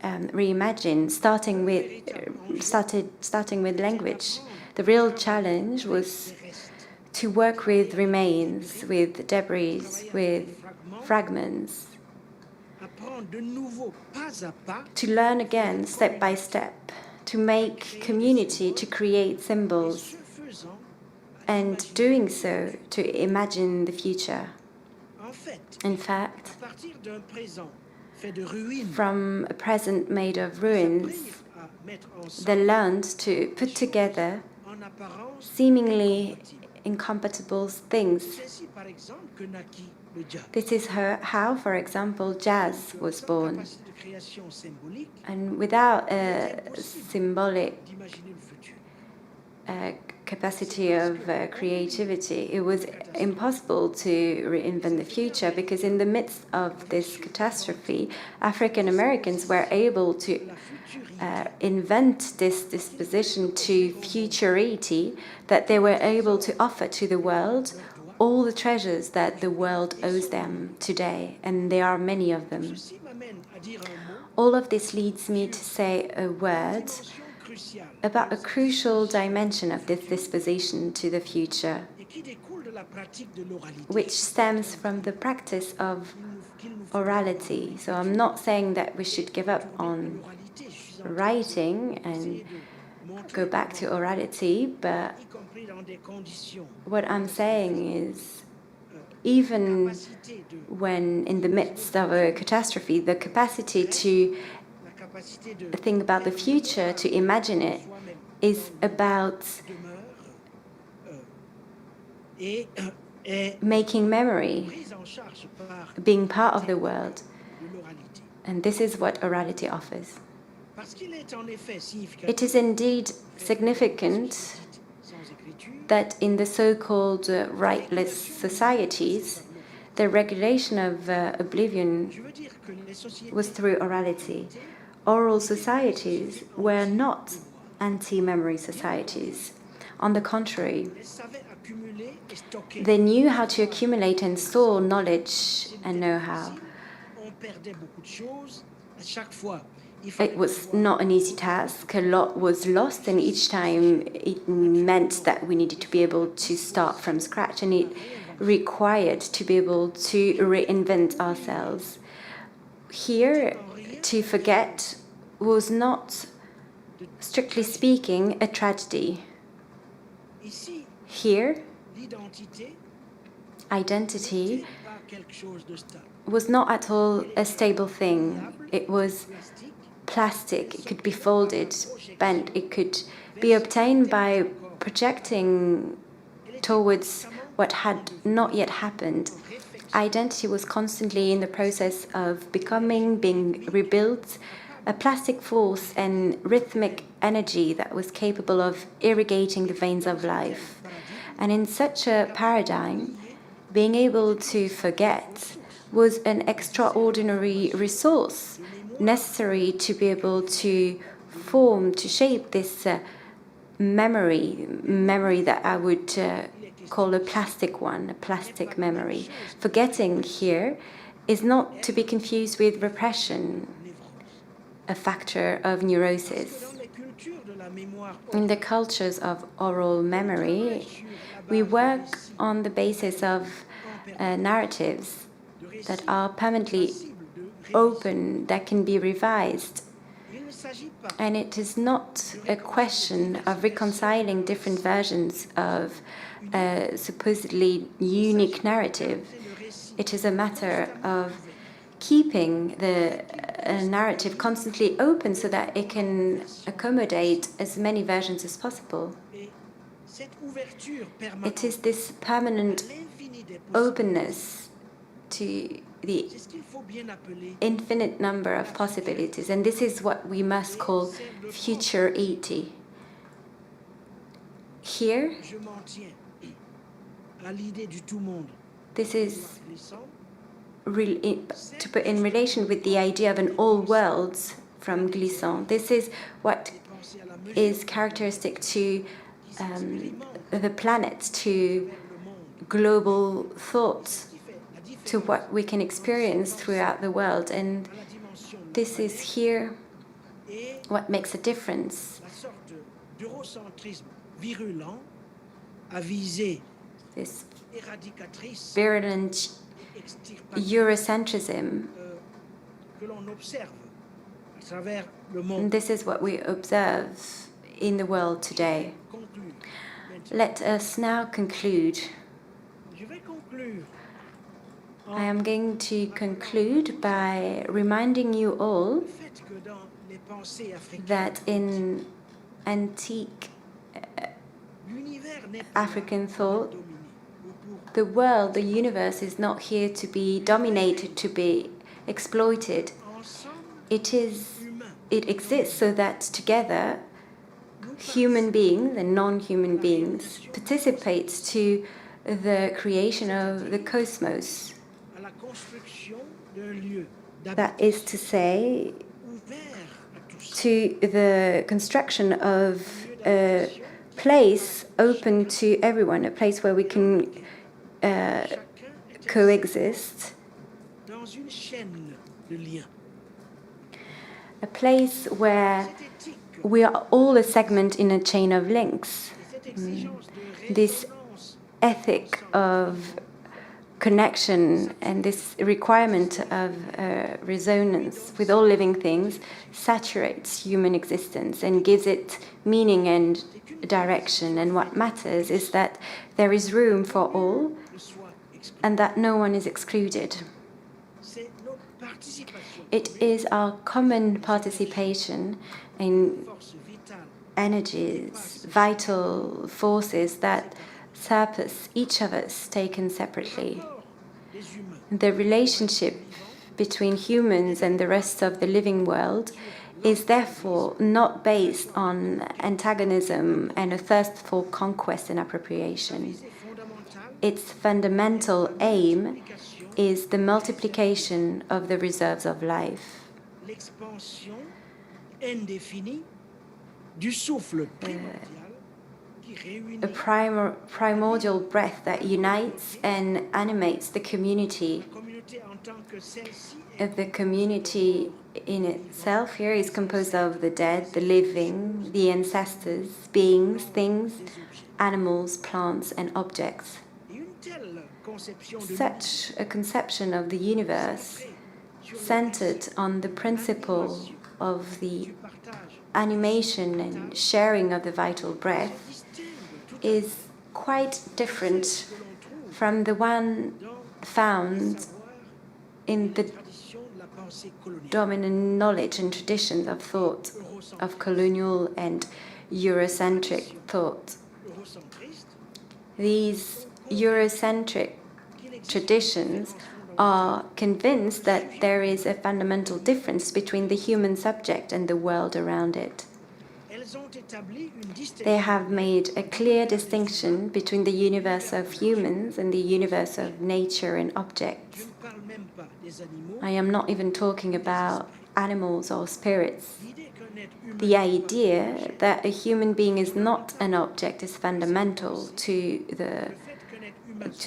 reimagined, starting with language. The real challenge was to work with remains, with debris, with fragments, to learn again step by step, to make community, to create symbols, and doing so to imagine the future. In fact, from a present made of ruins, they learned to put together seemingly incompatible things. This is how, for example, jazz was born. And without a symbolic capacity of creativity, it was impossible to reinvent the future, because in the midst of this catastrophe, African Americans were able to invent this disposition to futurity, that they were able to offer to the world all the treasures that the world owes them today, and there are many of them. All of this leads me to say a word about a crucial dimension of this disposition to the future, which stems from the practice of orality. So I'm not saying that we should give up on writing and go back to orality, but what I'm saying is, even when in the midst of a catastrophe, the capacity to think about the future, to imagine it, is about making memory, being part of the world. And this is what orality offers. It is indeed significant that in the so-called rightless societies, the regulation of oblivion was through orality. Oral societies were not anti-memory societies. On the contrary, they knew how to accumulate and store knowledge and know-how. It was not an easy task. A lot was lost, and each time it meant that we needed to be able to start from scratch, and it required to be able to reinvent ourselves. Here, to forget was not, strictly speaking, a tragedy. Here, identity was not at all a stable thing. It was plastic. It could be folded, bent. It could be obtained by projecting towards what had not yet happened. Identity was constantly in the process of becoming, being rebuilt, a plastic force and rhythmic energy that was capable of irrigating the veins of life. And in such a paradigm, being able to forget was an extraordinary resource necessary to be able to form, to shape this memory that I would call a plastic one, a plastic memory. Forgetting here is not to be confused with repression, a factor of neurosis. In the cultures of oral memory, we work on the basis of narratives that are permanently open, that can be revised. And it is not a question of reconciling different versions of a supposedly unique narrative. It is a matter of keeping the narrative constantly open so that it can accommodate as many versions as possible. It is this permanent openness to the infinite number of possibilities, and this is what we must call futurity. Here, this is to put in relation with the idea of an all worlds from Glissant. This is what is characteristic to the planet, to global thoughts, to what we can experience throughout the world. And this is here what makes a difference. This virulent Eurocentrism. And this is what we observe in the world today. Let us now conclude. I am going to conclude by reminding you all that in antique African thought, the world, the universe, is not here to be dominated, to be exploited. It exists so that together human beings and non-human beings participate to the creation of the cosmos. That is to say, to the construction of a place open to everyone, a place where we can coexist, a place where we are all a segment in a chain of links. This ethic of connection and this requirement of resonance with all living things saturates human existence and gives it meaning and direction. And what matters is that there is room for all and that no one is excluded. It is our common participation in energies, vital forces that surpass each of us taken separately. The relationship between humans and the rest of the living world is therefore not based on antagonism and a thirst for conquest and appropriation. Its fundamental aim is the multiplication of the reserves of life. A primordial breath that unites and animates the community. The community in itself here is composed of the dead, the living, the ancestors, beings, things, animals, plants, and objects. Such a conception of the universe, centered on the principle of the animation and sharing of the vital breath, is quite different from the one found in the dominant knowledge and traditions of thought, of colonial and Eurocentric thought. These Eurocentric traditions are convinced that there is a fundamental difference between the human subject and the world around it. They have made a clear distinction between the universe of humans and the universe of nature and objects. I am not even talking about animals or spirits. The idea that a human being is not an object is fundamental to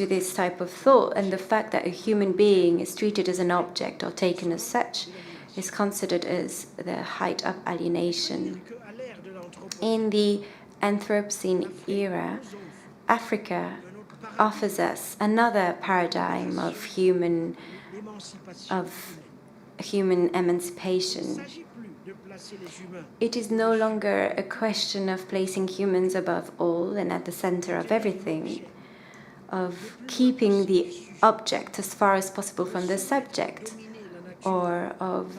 this type of thought, and the fact that a human being is treated as an object or taken as such is considered as the height of alienation. In the Anthropocene era, Africa offers us another paradigm of human emancipation. It is no longer a question of placing humans above all and at the center of everything, of keeping the object as far as possible from the subject, or of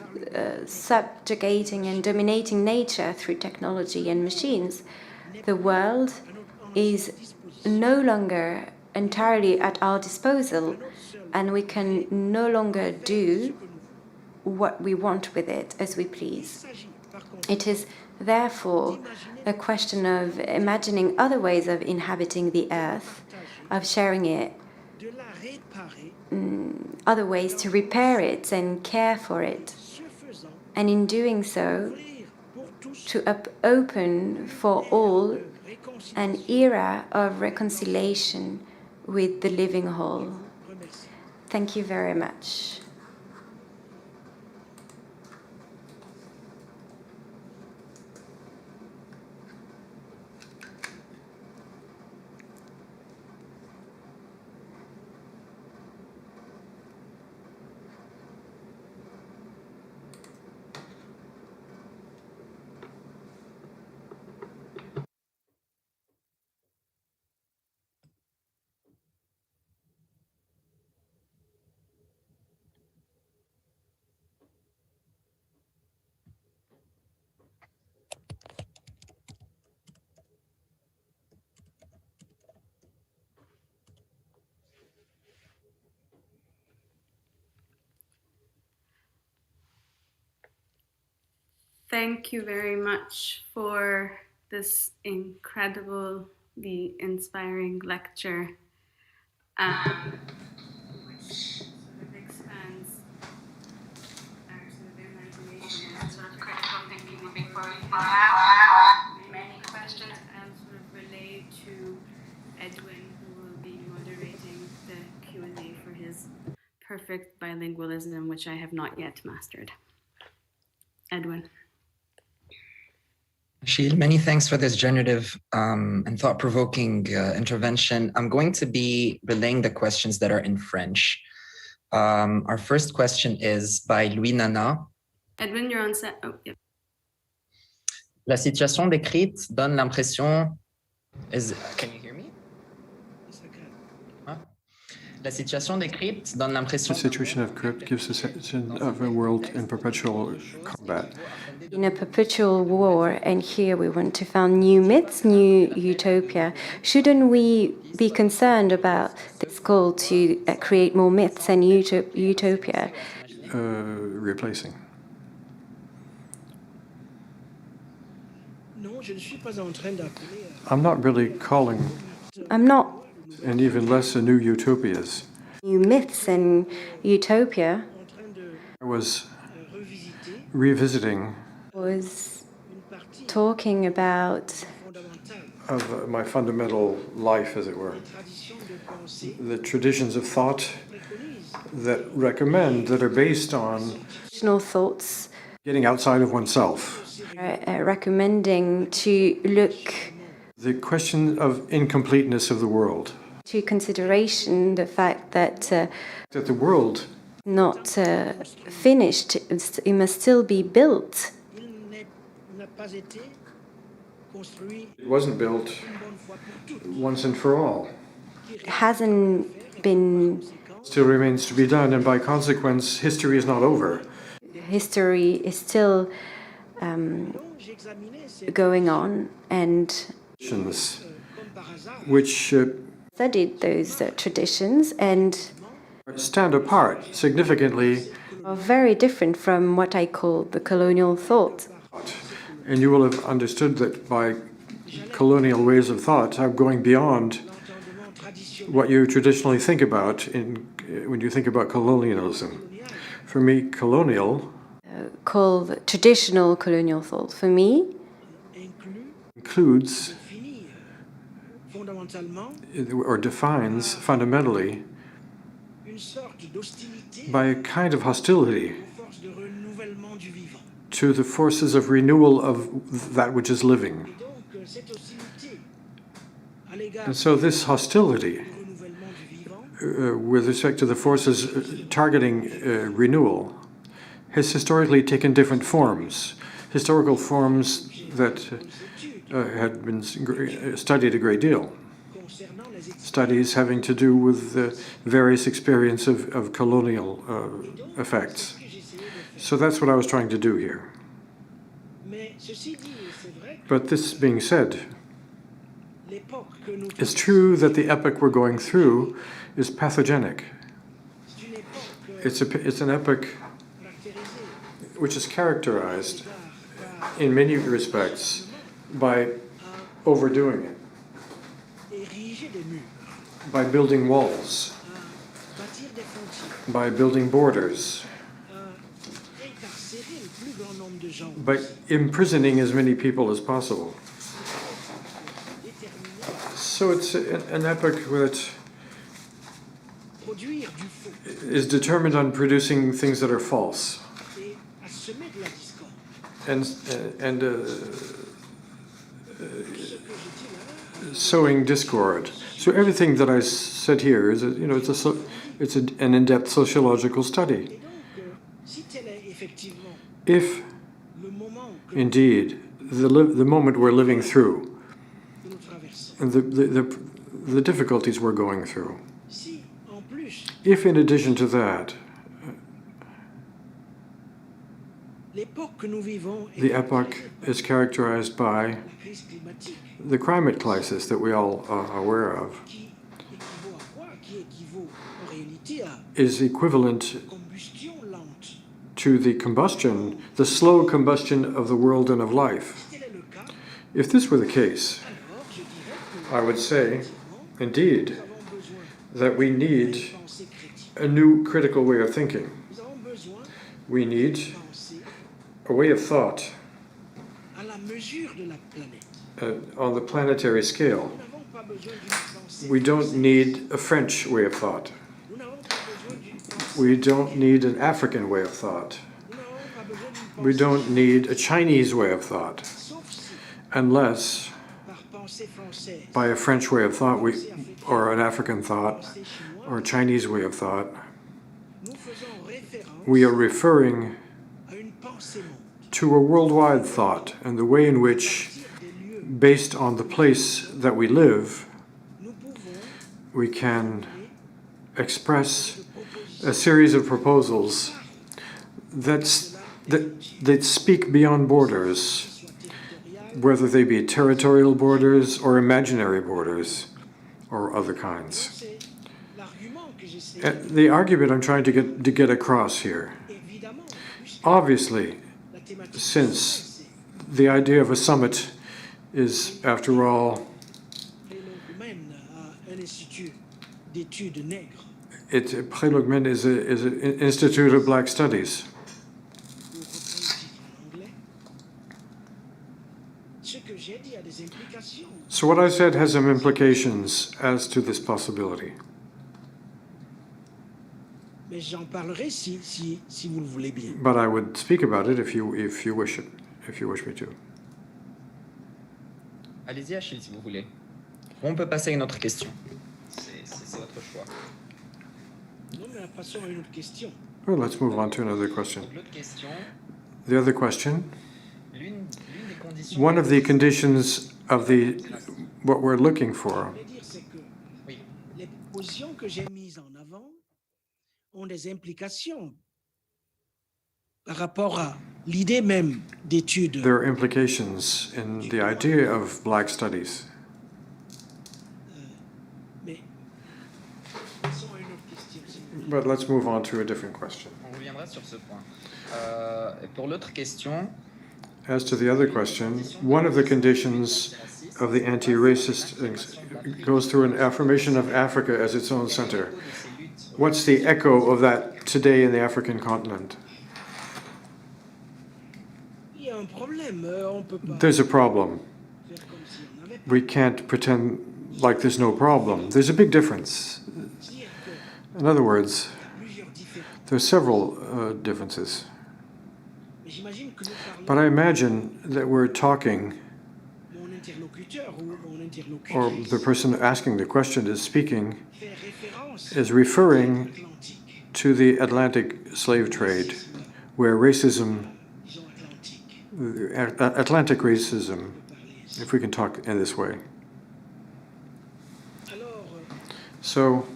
subjugating and dominating nature through technology and machines. The world is no longer entirely at our disposal, and we can no longer do what we want with it as we please. It is therefore a question of imagining other ways of inhabiting the earth, of sharing it, other ways to repair it and care for it, and in doing so, to open for all an era of reconciliation with the living whole. Thank you very much. Thank you very much for this incredibly inspiring lecture, which sort of expands our sort of imagination and sort of critical thinking moving forward. Many questions and sort of relay to Edwin, who will be moderating the Q&A for his perfect bilingualism, which I have not yet mastered. Edwin. Achille, many thanks for this generative and thought-provoking intervention. I'm going to be relaying the questions that are in French. Our first question is by Louis Nana. Edwin, you're on set. Oh, yeah. La situation décrite donne l'impression... Can you hear me? La situation décrite donne l'impression... The situation of crypt gives a sense of a world in perpetual combat. In a perpetual war, and here we want to found new myths, new utopia. Shouldn't we be concerned about this call to create more myths and utopia? Replacing. I'm not really calling, I'm not and even less a new utopias. new myths and utopia. I was revisiting Was talking about of my fundamental life, as it were. The traditions of thought that recommend, that are based on traditional thoughts, getting outside of oneself. recommending to look The question of incompleteness of the world. to consideration the fact that That the world not finished, it must still be built. it wasn't built once and for all. It hasn't been, Still remains to be done, and by consequence, history is not over. history is still going on, and Which studied those traditions and stand apart significantly, are very different from what I call the colonial thought. and you will have understood that by colonial ways of thought, I'm going beyond what you traditionally think about when you think about colonialism. For me, colonial Called traditional colonial thought. For me, includes or defines fundamentally by a kind of hostility to the forces of renewal of that which is living. And so this hostility with respect to the forces targeting renewal has historically taken different forms, historical forms that had been studied a great deal. Studies having to do with the various experience of colonial effects. So that's what I was trying to do here. But this being said, it's true that the epoch we're going through is pathogenic. It's an epoch which is characterized in many respects by overdoing it, by building walls, by building borders, by imprisoning as many people as possible. So it's an epoch that is determined on producing things that are false and sowing discord. So everything that I said here is, it's an in-depth sociological study. If indeed the moment we're living through and the difficulties we're going through, if in addition to that, the epoch is characterized by the climate crisis that we all are aware of, is equivalent to the combustion, the slow combustion of the world and of life. If this were the case, I would say, indeed, that we need a new critical way of thinking. We need a way of thought on the planetary scale. We don't need a French way of thought. We don't need an African way of thought. We don't need a Chinese way of thought. unless by a French way of thought, or an African thought, or a Chinese way of thought, we are referring to a worldwide thought and the way in which, based on the place that we live, we can express a series of proposals that speak beyond borders, whether they be territorial borders or imaginary borders or other kinds. The argument I'm trying to get across here, obviously, since the idea of a summit is, after all, Prélogmen is an Institute of Black Studies. So what I said has some implications as to this possibility. But I would speak about it if you wish me to. Allez-y, Achille, si vous voulez. On peut passer à une autre question. C'est votre choix. Well, let's move on to another question. The other question, one of the conditions of what we're looking for ont des implications par rapport à l'idée même d'études. There are implications in the idea of Black studies. But let's move on to a different question. On reviendra sur ce point. Pour l'autre question, as to the other question, one of the conditions of the anti-racist goes through an affirmation of Africa as its own center. What's the echo of that today in the African continent? There's a problem. We can't pretend like there's no problem. There's a big difference. In other words, there's several differences. But I imagine that we're talking, or the person asking the question is speaking, is referring to the Atlantic slave trade, where racism, Atlantic racism, if we can talk in this way. So,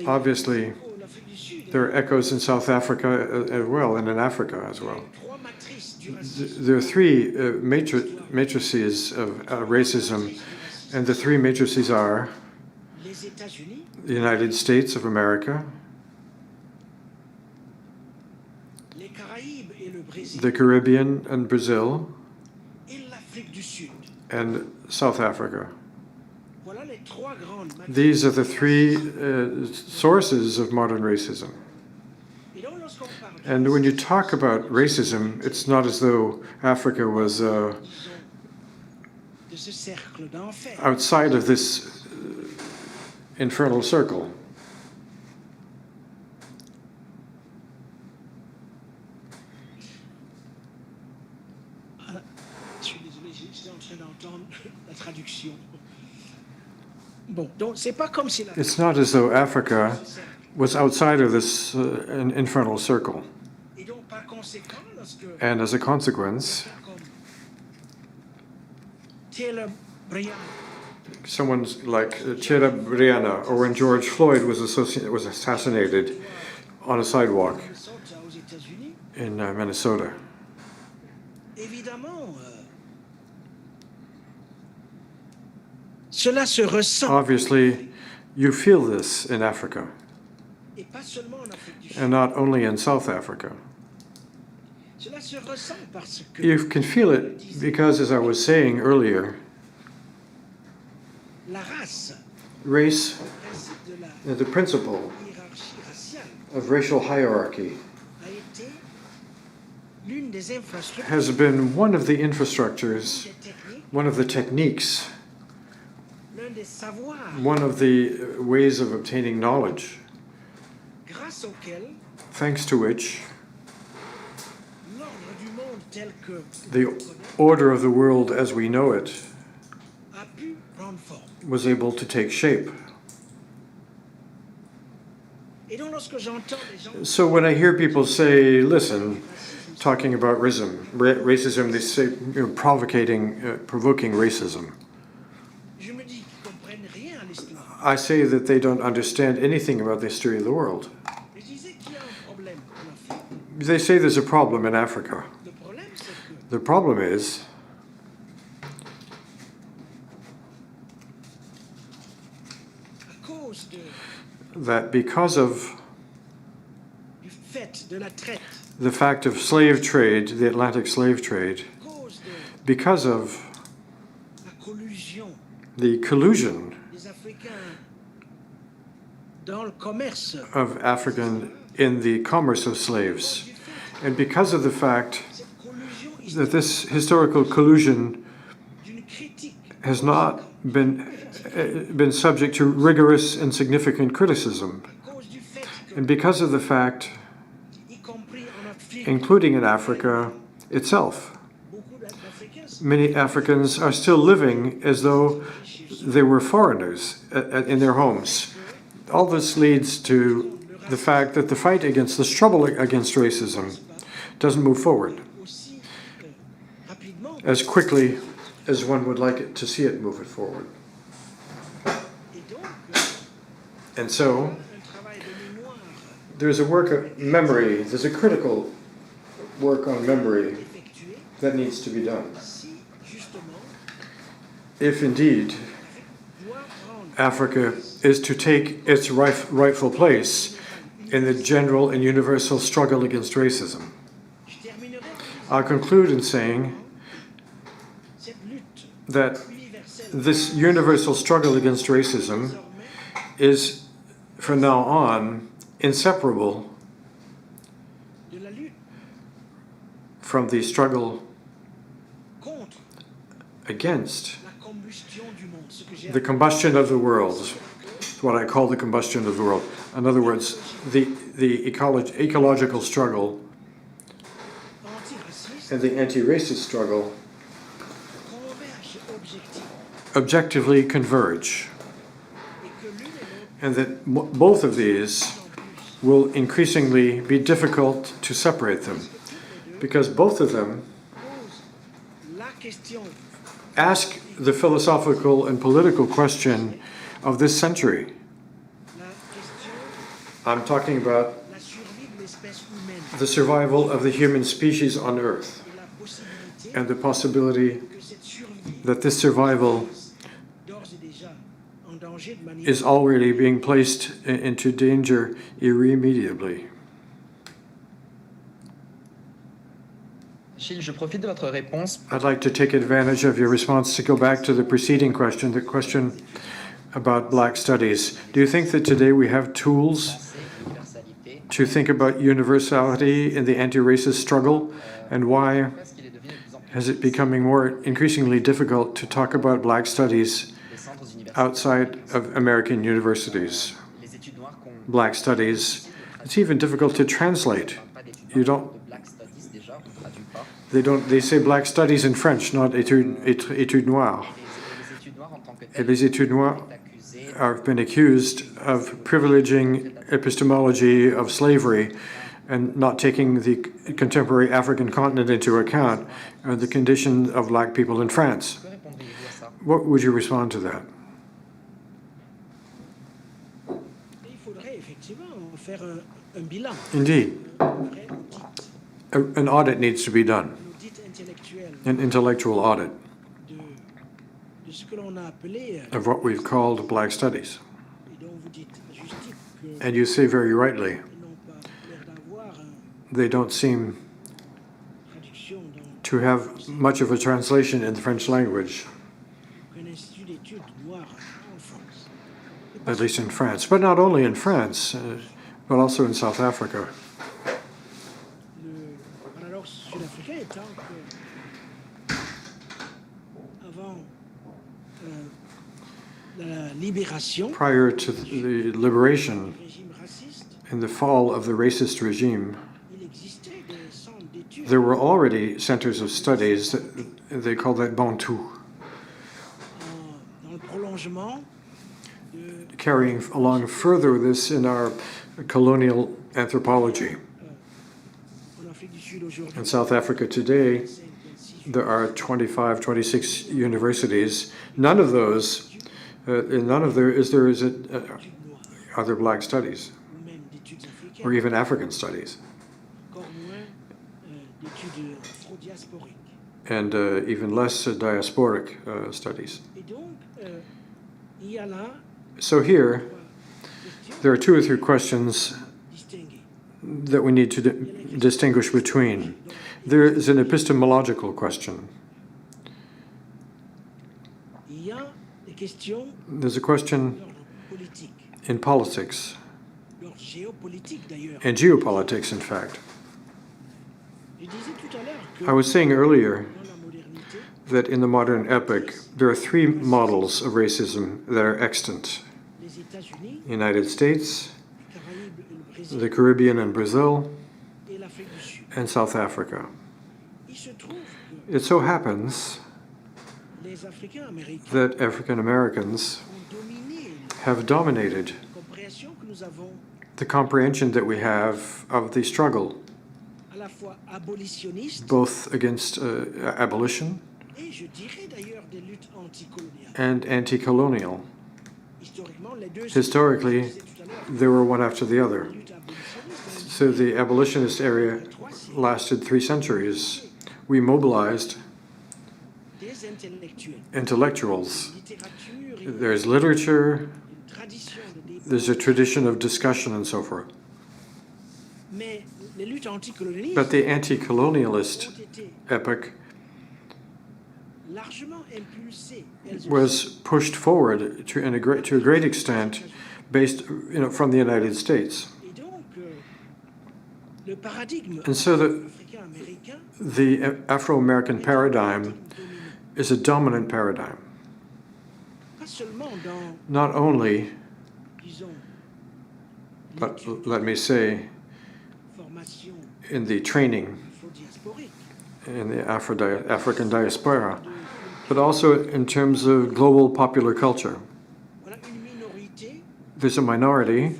obviously, there are echoes in South Africa as well, and in Africa as well. There are three matrices of racism, and the three matrices are the United States of America, the Caribbean and Brazil, and South Africa. These are the three sources of modern racism. And when you talk about racism, it's not as though Africa was outside of this infernal circle. It's not as though Africa was outside of this infernal circle. And as a consequence, someone like Chirac, or when George Floyd was assassinated on a sidewalk in Minnesota. Obviously, you feel this in Africa, and not only in South Africa. You can feel it because, as I was saying earlier, race, the principle of racial hierarchy, has been one of the infrastructures, one of the techniques, one of the ways of obtaining knowledge, thanks to which tel que the order of the world as we know it a pu prendre forme. was able to take shape. Et donc lorsque j'entends les gens So when I hear people say, listen, talking about racism, they say, provoking racism, je me dis qu'ils comprennent rien à l'histoire. I say that they don't understand anything about the history of the world. Et je disais qu'il y a un problème en Afrique. They say there's a problem in Africa. Le problème, c'est que The problem is à cause that because of du fait de la traite, the fact of slave trade, the Atlantic slave trade, à cause de because of la collusion the collusion des Africains dans le commerce, of African in the commerce of slaves, and because of the fact cette collusion that this historical collusion d'une critique has not been subject to rigorous and significant criticism, à cause du fait que, and because of the fact, y compris en Afrique, including in Africa itself, beaucoup d'Africains many Africans are still living as though they were foreigners in their homes. All this leads to the fact that the fight against the struggle against racism doesn't move forward aussi rapidement. as quickly as one would like it to see it move it forward. Et donc, And so un travail de mémoire there's a work of memory, there's a critical work on memory effectué that needs to be done. si, justement, If indeed doit prendre Africa is to take its rightful place in the general and universal struggle against racism. Je terminerai I'll conclude in saying cette lutte that universelle this universal struggle against racism désormais is, from now on, inseparable de la lutte from the struggle contre against la combustion du monde, ce que j'ai the combustion of the world, what I call the combustion of the world. In other words, the ecological struggle antiraciste and the anti-racist struggle converge objectively converge, et que l'une et l'autre and that both of these en plus will increasingly be difficult to separate them, because both of them pose la question ask the philosophical and political question of this century. la question I'm talking about la survie de l'espèce humaine the survival of the human species on Earth et la possibilité and the possibility que cette survie that this survival d'ores et déjà en danger de manière is already being placed into danger irremediably. Achille, je profite de votre réponse. I'd like to take advantage of your response to go back to the preceding question, the question about Black studies. Do you think that today we have tools to think about universality in the anti-racist struggle, and why is it becoming increasingly difficult to talk about Black studies outside of American universities? Black studies, it's even difficult to translate. They say Black studies in French, not études noires. And les études noires have been accused of privileging epistemology of slavery and not taking the contemporary African continent into account, or the condition of Black people in France. What would you respond to that? il faudrait effectivement faire un bilan, Indeed, un vrai audit, an audit needs to be done, un audit intellectuel an intellectual audit de ce que l'on a appelé, of what we've called Black studies. et dont vous dites à juste titre que And you say very rightly, ils n'ont pas l'air d'avoir une they don't seem traduction dans to have much of a translation in the French language, un institut d'études noires en France. at least in France, but not only in France, but also in South Africa. Le paradoxe sud-africain étant que avant la libération Prior to the liberation du régime raciste, and the fall of the racist regime, il existait des centres d'études there were already centers of studies, they call that Bantu, carrying along further this in our colonial anthropology. In South Africa today, there are 25, 26 universities. None of those, in none of there are there black studies, or even African studies, and even less diasporic studies. So here, there are two or three questions that we need to distinguish between. There is an epistemological question. There's a question in politics, and geopolitics, in fact. I was saying earlier that in the modern epoch, there are three models of racism that are extant. United States, the Caribbean and Brazil, and South Africa. It so happens that African Americans have dominated the comprehension that we have of the struggle, both against abolition and anti-colonial. Historically, they were one after the other. So the abolitionist area lasted 3 centuries. We mobilized intellectuals. There's literature, there's a tradition of discussion and so forth. But the anti-colonialist epoch was pushed forward to a great extent based from the United States. And so the Afro-American paradigm is a dominant paradigm. Not only, but let me say, in the training in the African diaspora, but also in terms of global popular culture. There's a minority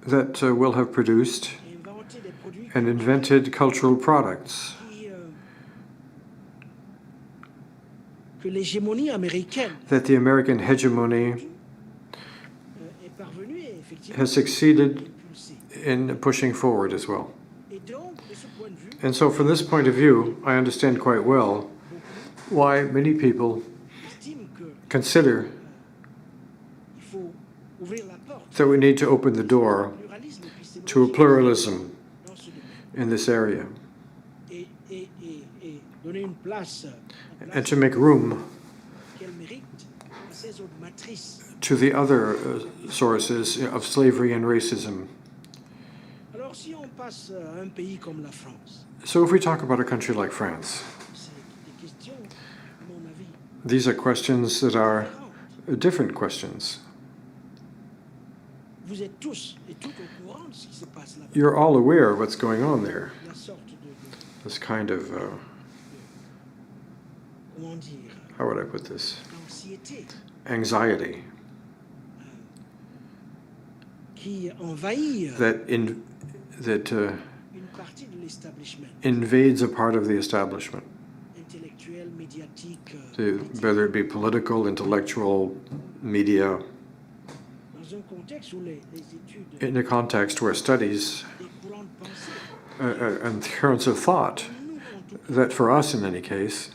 that will have produced and invented cultural products that the American hegemony has succeeded in pushing forward as well. And so from this point of view, I understand quite well why many people consider that we need to open the door to a pluralism in this area and to make room to the other sources of slavery and racism. So if we talk about a country like France, these are questions that are different questions. You're all aware of what's going on there. This kind of, how would I put this? Anxiety that invades a part of the establishment, whether it be political, intellectual, media, in a context where studies and currents of thought that for us in any case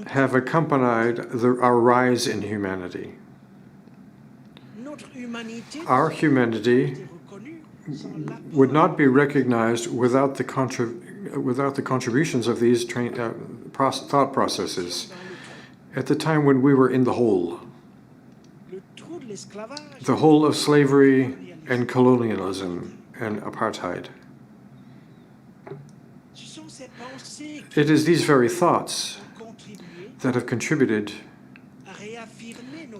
have accompanied our rise in humanity. Our humanity would not be recognized without the contributions of these thought processes at the time when we were in the hole of slavery and colonialism and apartheid. It is these very thoughts that have contributed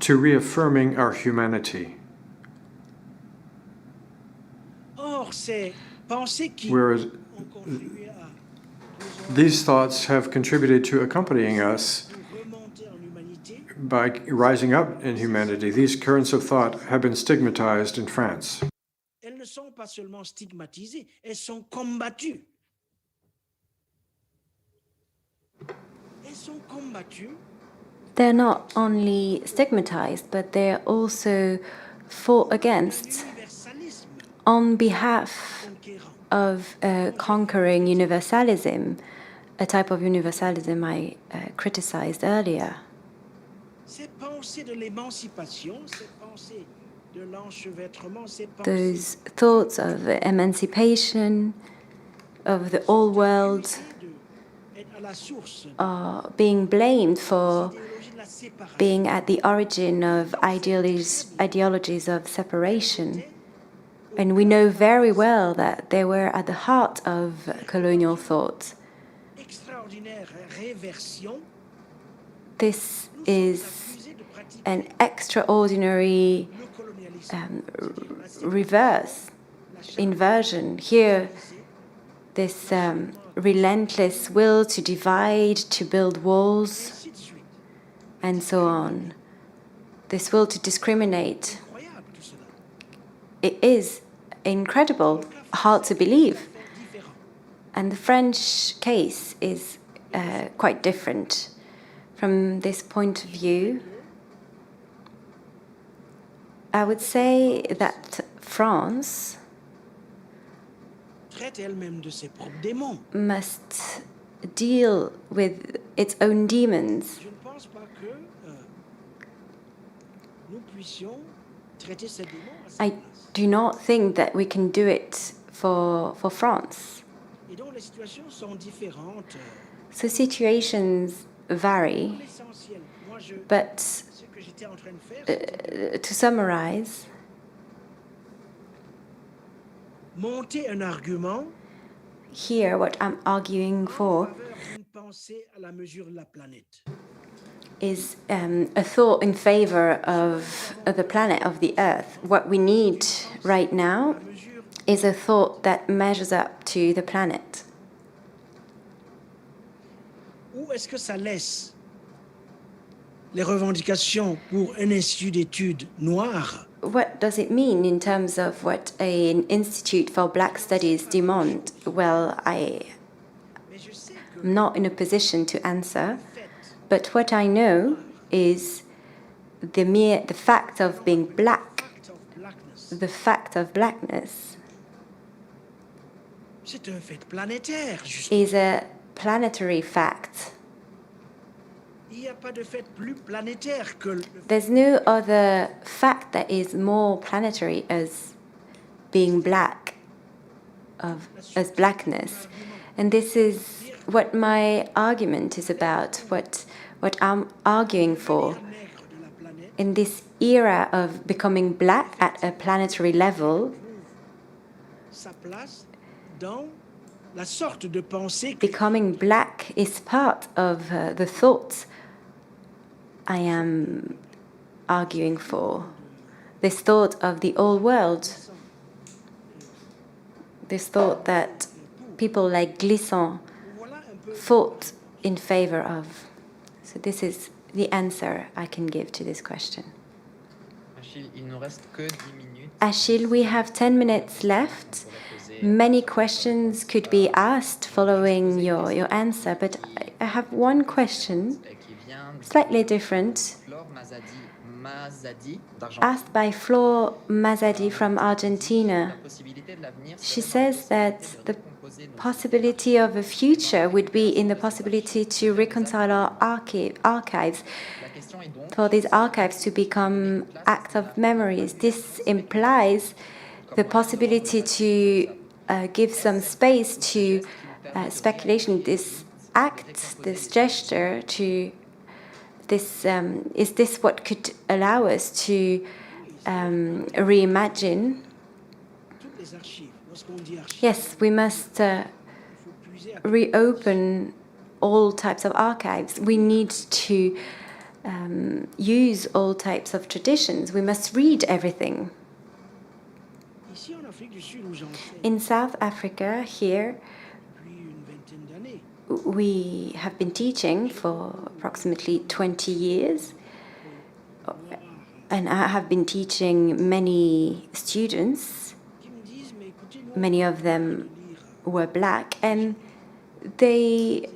to reaffirming our humanity. whereas these thoughts have contributed to accompanying us by rising up in humanity. These currents of thought have been stigmatized in France. Elles ne sont pas seulement stigmatisées, elles sont combattues. Elles sont combattues. They're not only stigmatized, but they're also fought against on behalf of conquering universalism, a type of universalism I criticized earlier. Those thoughts of emancipation, of the old world, are being blamed for being at the origin of ideologies of separation. And we know very well that they were at the heart of colonial thought. This is an extraordinary inversion. Here, this relentless will to divide, to build walls, and so on. This will to discriminate. It is incredible, hard to believe. And the French case is quite different. From this point of view, I would say that France must deal with its own demons. I do not think that we can do it for France. So situations vary, but to summarize, here what I'm arguing for is a thought in favor of the planet, of the Earth. What we need right now is a thought that measures up to the planet. Où est-ce que ça laisse les revendications pour un institut d'études noires? What does it mean in terms of what an Institute for Black Studies demand? Well, I'm not in a position to answer, but what I know is the fact of being black, the fact of blackness, is a planetary fact. There's no other fact that is more planetary as being black, as blackness. And this is what my argument is about, what I'm arguing for. In this era of becoming black at a planetary level, becoming black is part of the thought I am arguing for. This thought of the old world, this thought that people like Glissant fought in favor of. So this is the answer I can give to this question. Achille, we have 10 minutes left. Many questions could be asked following your answer, but I have one question, slightly different, asked by Flor Mazzadi from Argentina. She says that the possibility of a future would be in the possibility to reconcile our archives, for these archives to become acts of memories. This implies the possibility to give some space to speculation. This act, this gesture, to this is this what could allow us to reimagine? Yes, we must reopen all types of archives. We need to use all types of traditions. We must read everything. In South Africa, here, we have been teaching for approximately 20 years, and I have been teaching many students. Many of them were black, and they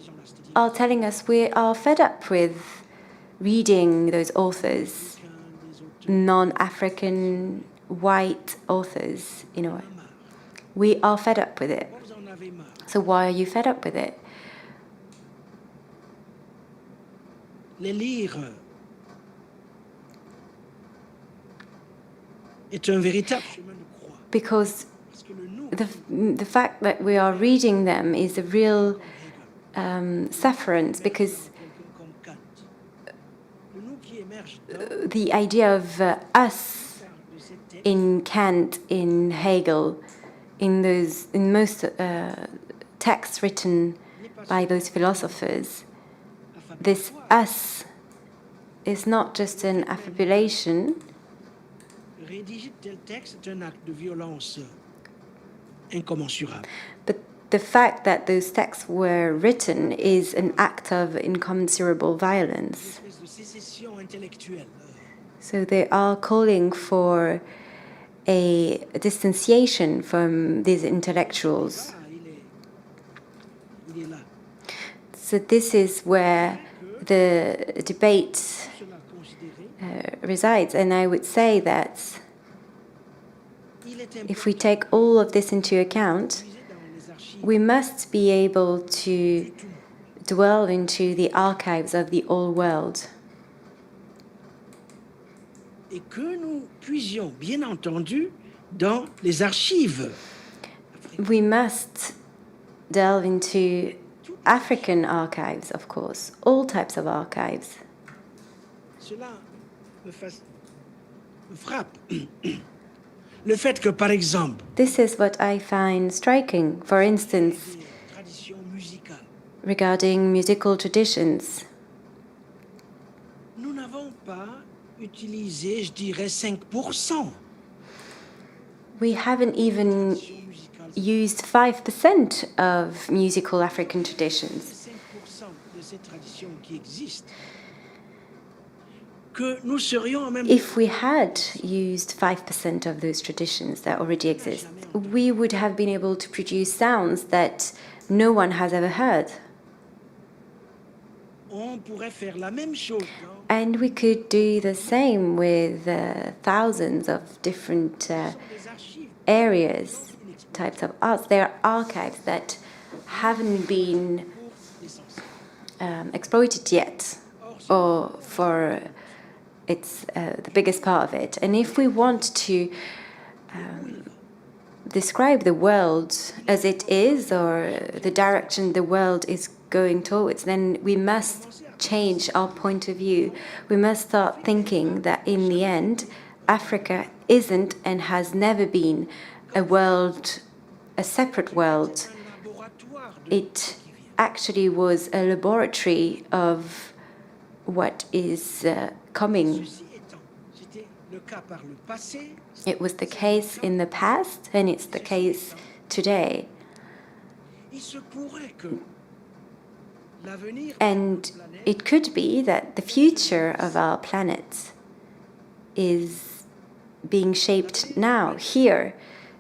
are telling us we are fed up with reading those authors, non-African white authors, in a way. We are fed up with it. So why are you fed up with it? Les lire est un véritable chemin de croix. Because the fact that we are reading them is a real sufferance, because the idea of us in Kant, in Hegel, in most texts written by those philosophers, this us is not just an affabulation. Rédiger tel texte est un acte de violence incommensurable. But the fact that those texts were written is an act of incommensurable violence. So they are calling for a distanciation from these intellectuals. So this is where the debate resides. And I would say that if we take all of this into account, we must be able to dwell into the archives of the old world. Et que nous puissions, bien entendu, dans les archives. We must delve into African archives, of course, all types of archives. Cela me frappe. Le fait que, par exemple, this is what I find striking. For instance, regarding musical traditions, nous n'avons pas utilisé, je dirais, 5%. We haven't even used 5% of musical African traditions. 5% de ces traditions qui existent. Que nous serions en même If we had used 5% of those traditions that already exist, we would have been able to produce sounds that no one has ever heard. On pourrait faire la même chose. And we could do the same with thousands of different areas, types of arts. There are archives that haven't been exploited yet, or for it's the biggest part of it. And if we want to describe the world as it is, or the direction the world is going towards, then we must change our point of view. We must start thinking that in the end, Africa isn't and has never been a world, a separate world. It actually was a laboratory of what is coming. It was the case in the past, and it's the case today. And it could be that the future of our planet is being shaped now, here.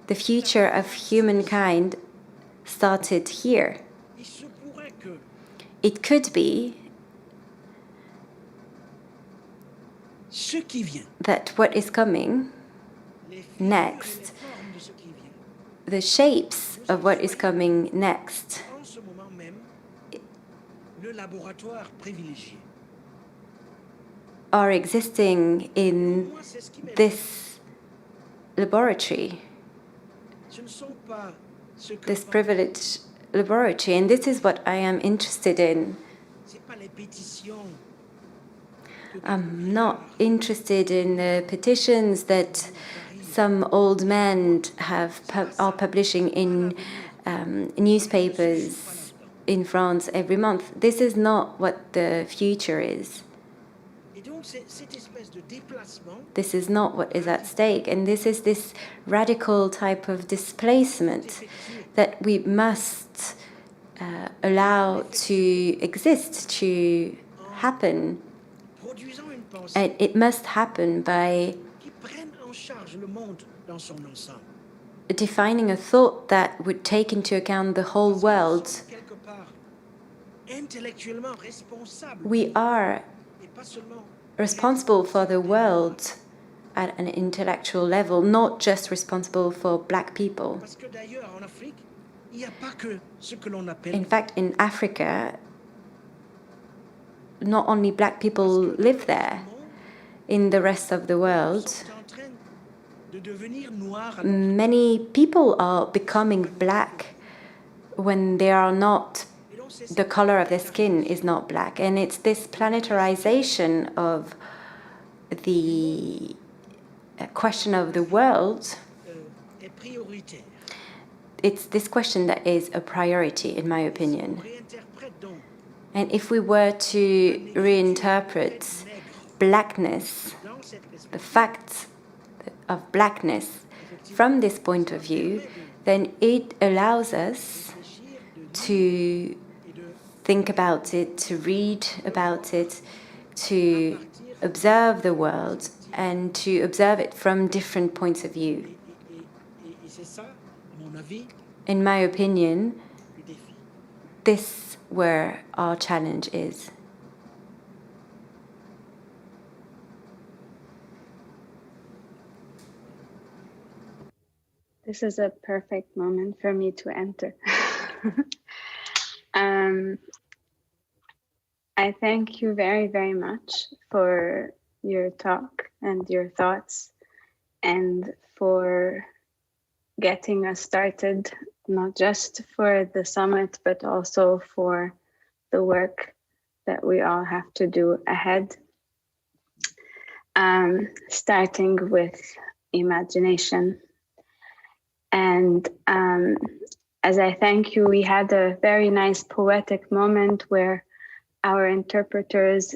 The future of humankind started here. It could be that what is coming next, the shapes of what is coming next, are existing in this laboratory, this privileged laboratory. And this is what I am interested in. I'm not interested in the petitions that some old men are publishing in newspapers in France every month. This is not what the future is. This is not what is at stake. And this is this radical type of displacement that we must allow to exist, to happen. And it must happen by defining a thought that would take into account the whole world. We are responsible for the world at an intellectual level, not just responsible for Black people. In fact, in Africa, not only Black people live there. In the rest of the world, many people are becoming Black when they are not, the color of their skin is not Black. And it's this planetarization of the question of the world. It's this question that is a priority, in my opinion. And if we were to reinterpret Blackness, the fact of Blackness from this point of view, then it allows us to think about it, to read about it, to observe the world, and to observe it from different points of view. In my opinion, this is where our challenge is. This is a perfect moment for me to enter. I thank you very, very much for your talk and your thoughts, and for getting us started, not just for the summit, but also for the work that we all have to do ahead. Starting with imagination. And as I thank you, we had a very nice poetic moment where our interpreters,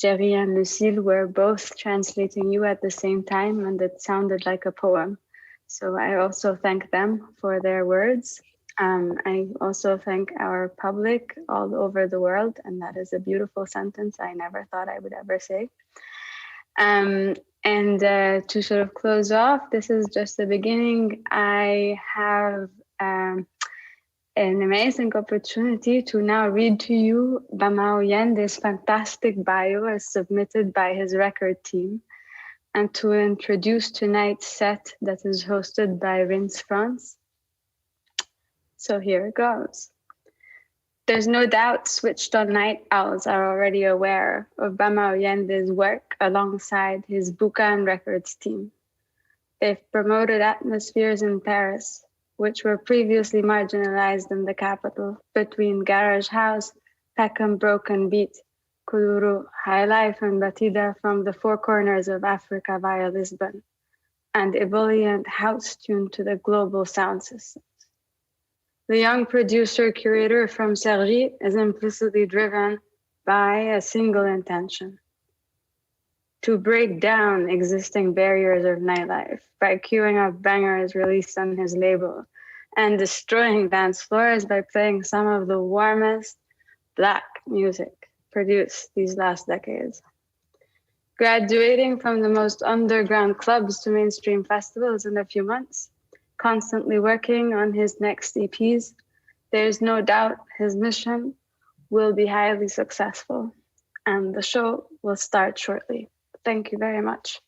Jerry and Lucille, were both translating you at the same time, and it sounded like a poem. So I also thank them for their words. I also thank our public all over the world, and that is a beautiful sentence I never thought I would ever say. And to sort of close off, this is just the beginning. I have an amazing opportunity to now read to you Bama Oyende's fantastic bio as submitted by his record team, and to introduce tonight's set that is hosted by Rins France. So here it goes. There's no doubt switched-on night owls are already aware of Bama Oyende's work alongside his Bukan Records team. They've promoted atmospheres in Paris, which were previously marginalized in the capital, between Garage House, Peckham Broken Beat, Kuduru, High Life, and Batida from the four corners of Africa via Lisbon, and ebullient house tuned to the global sound systems. The young producer-curator from Sergi is implicitly driven by a single intention: to break down existing barriers of nightlife by queuing up bangers released on his label and destroying dance floors by playing some of the warmest Black music produced these last decades. Graduating from the most underground clubs to mainstream festivals in a few months, constantly working on his next EPs, there's no doubt his mission will be highly successful, and the show will start shortly. Thank you very much.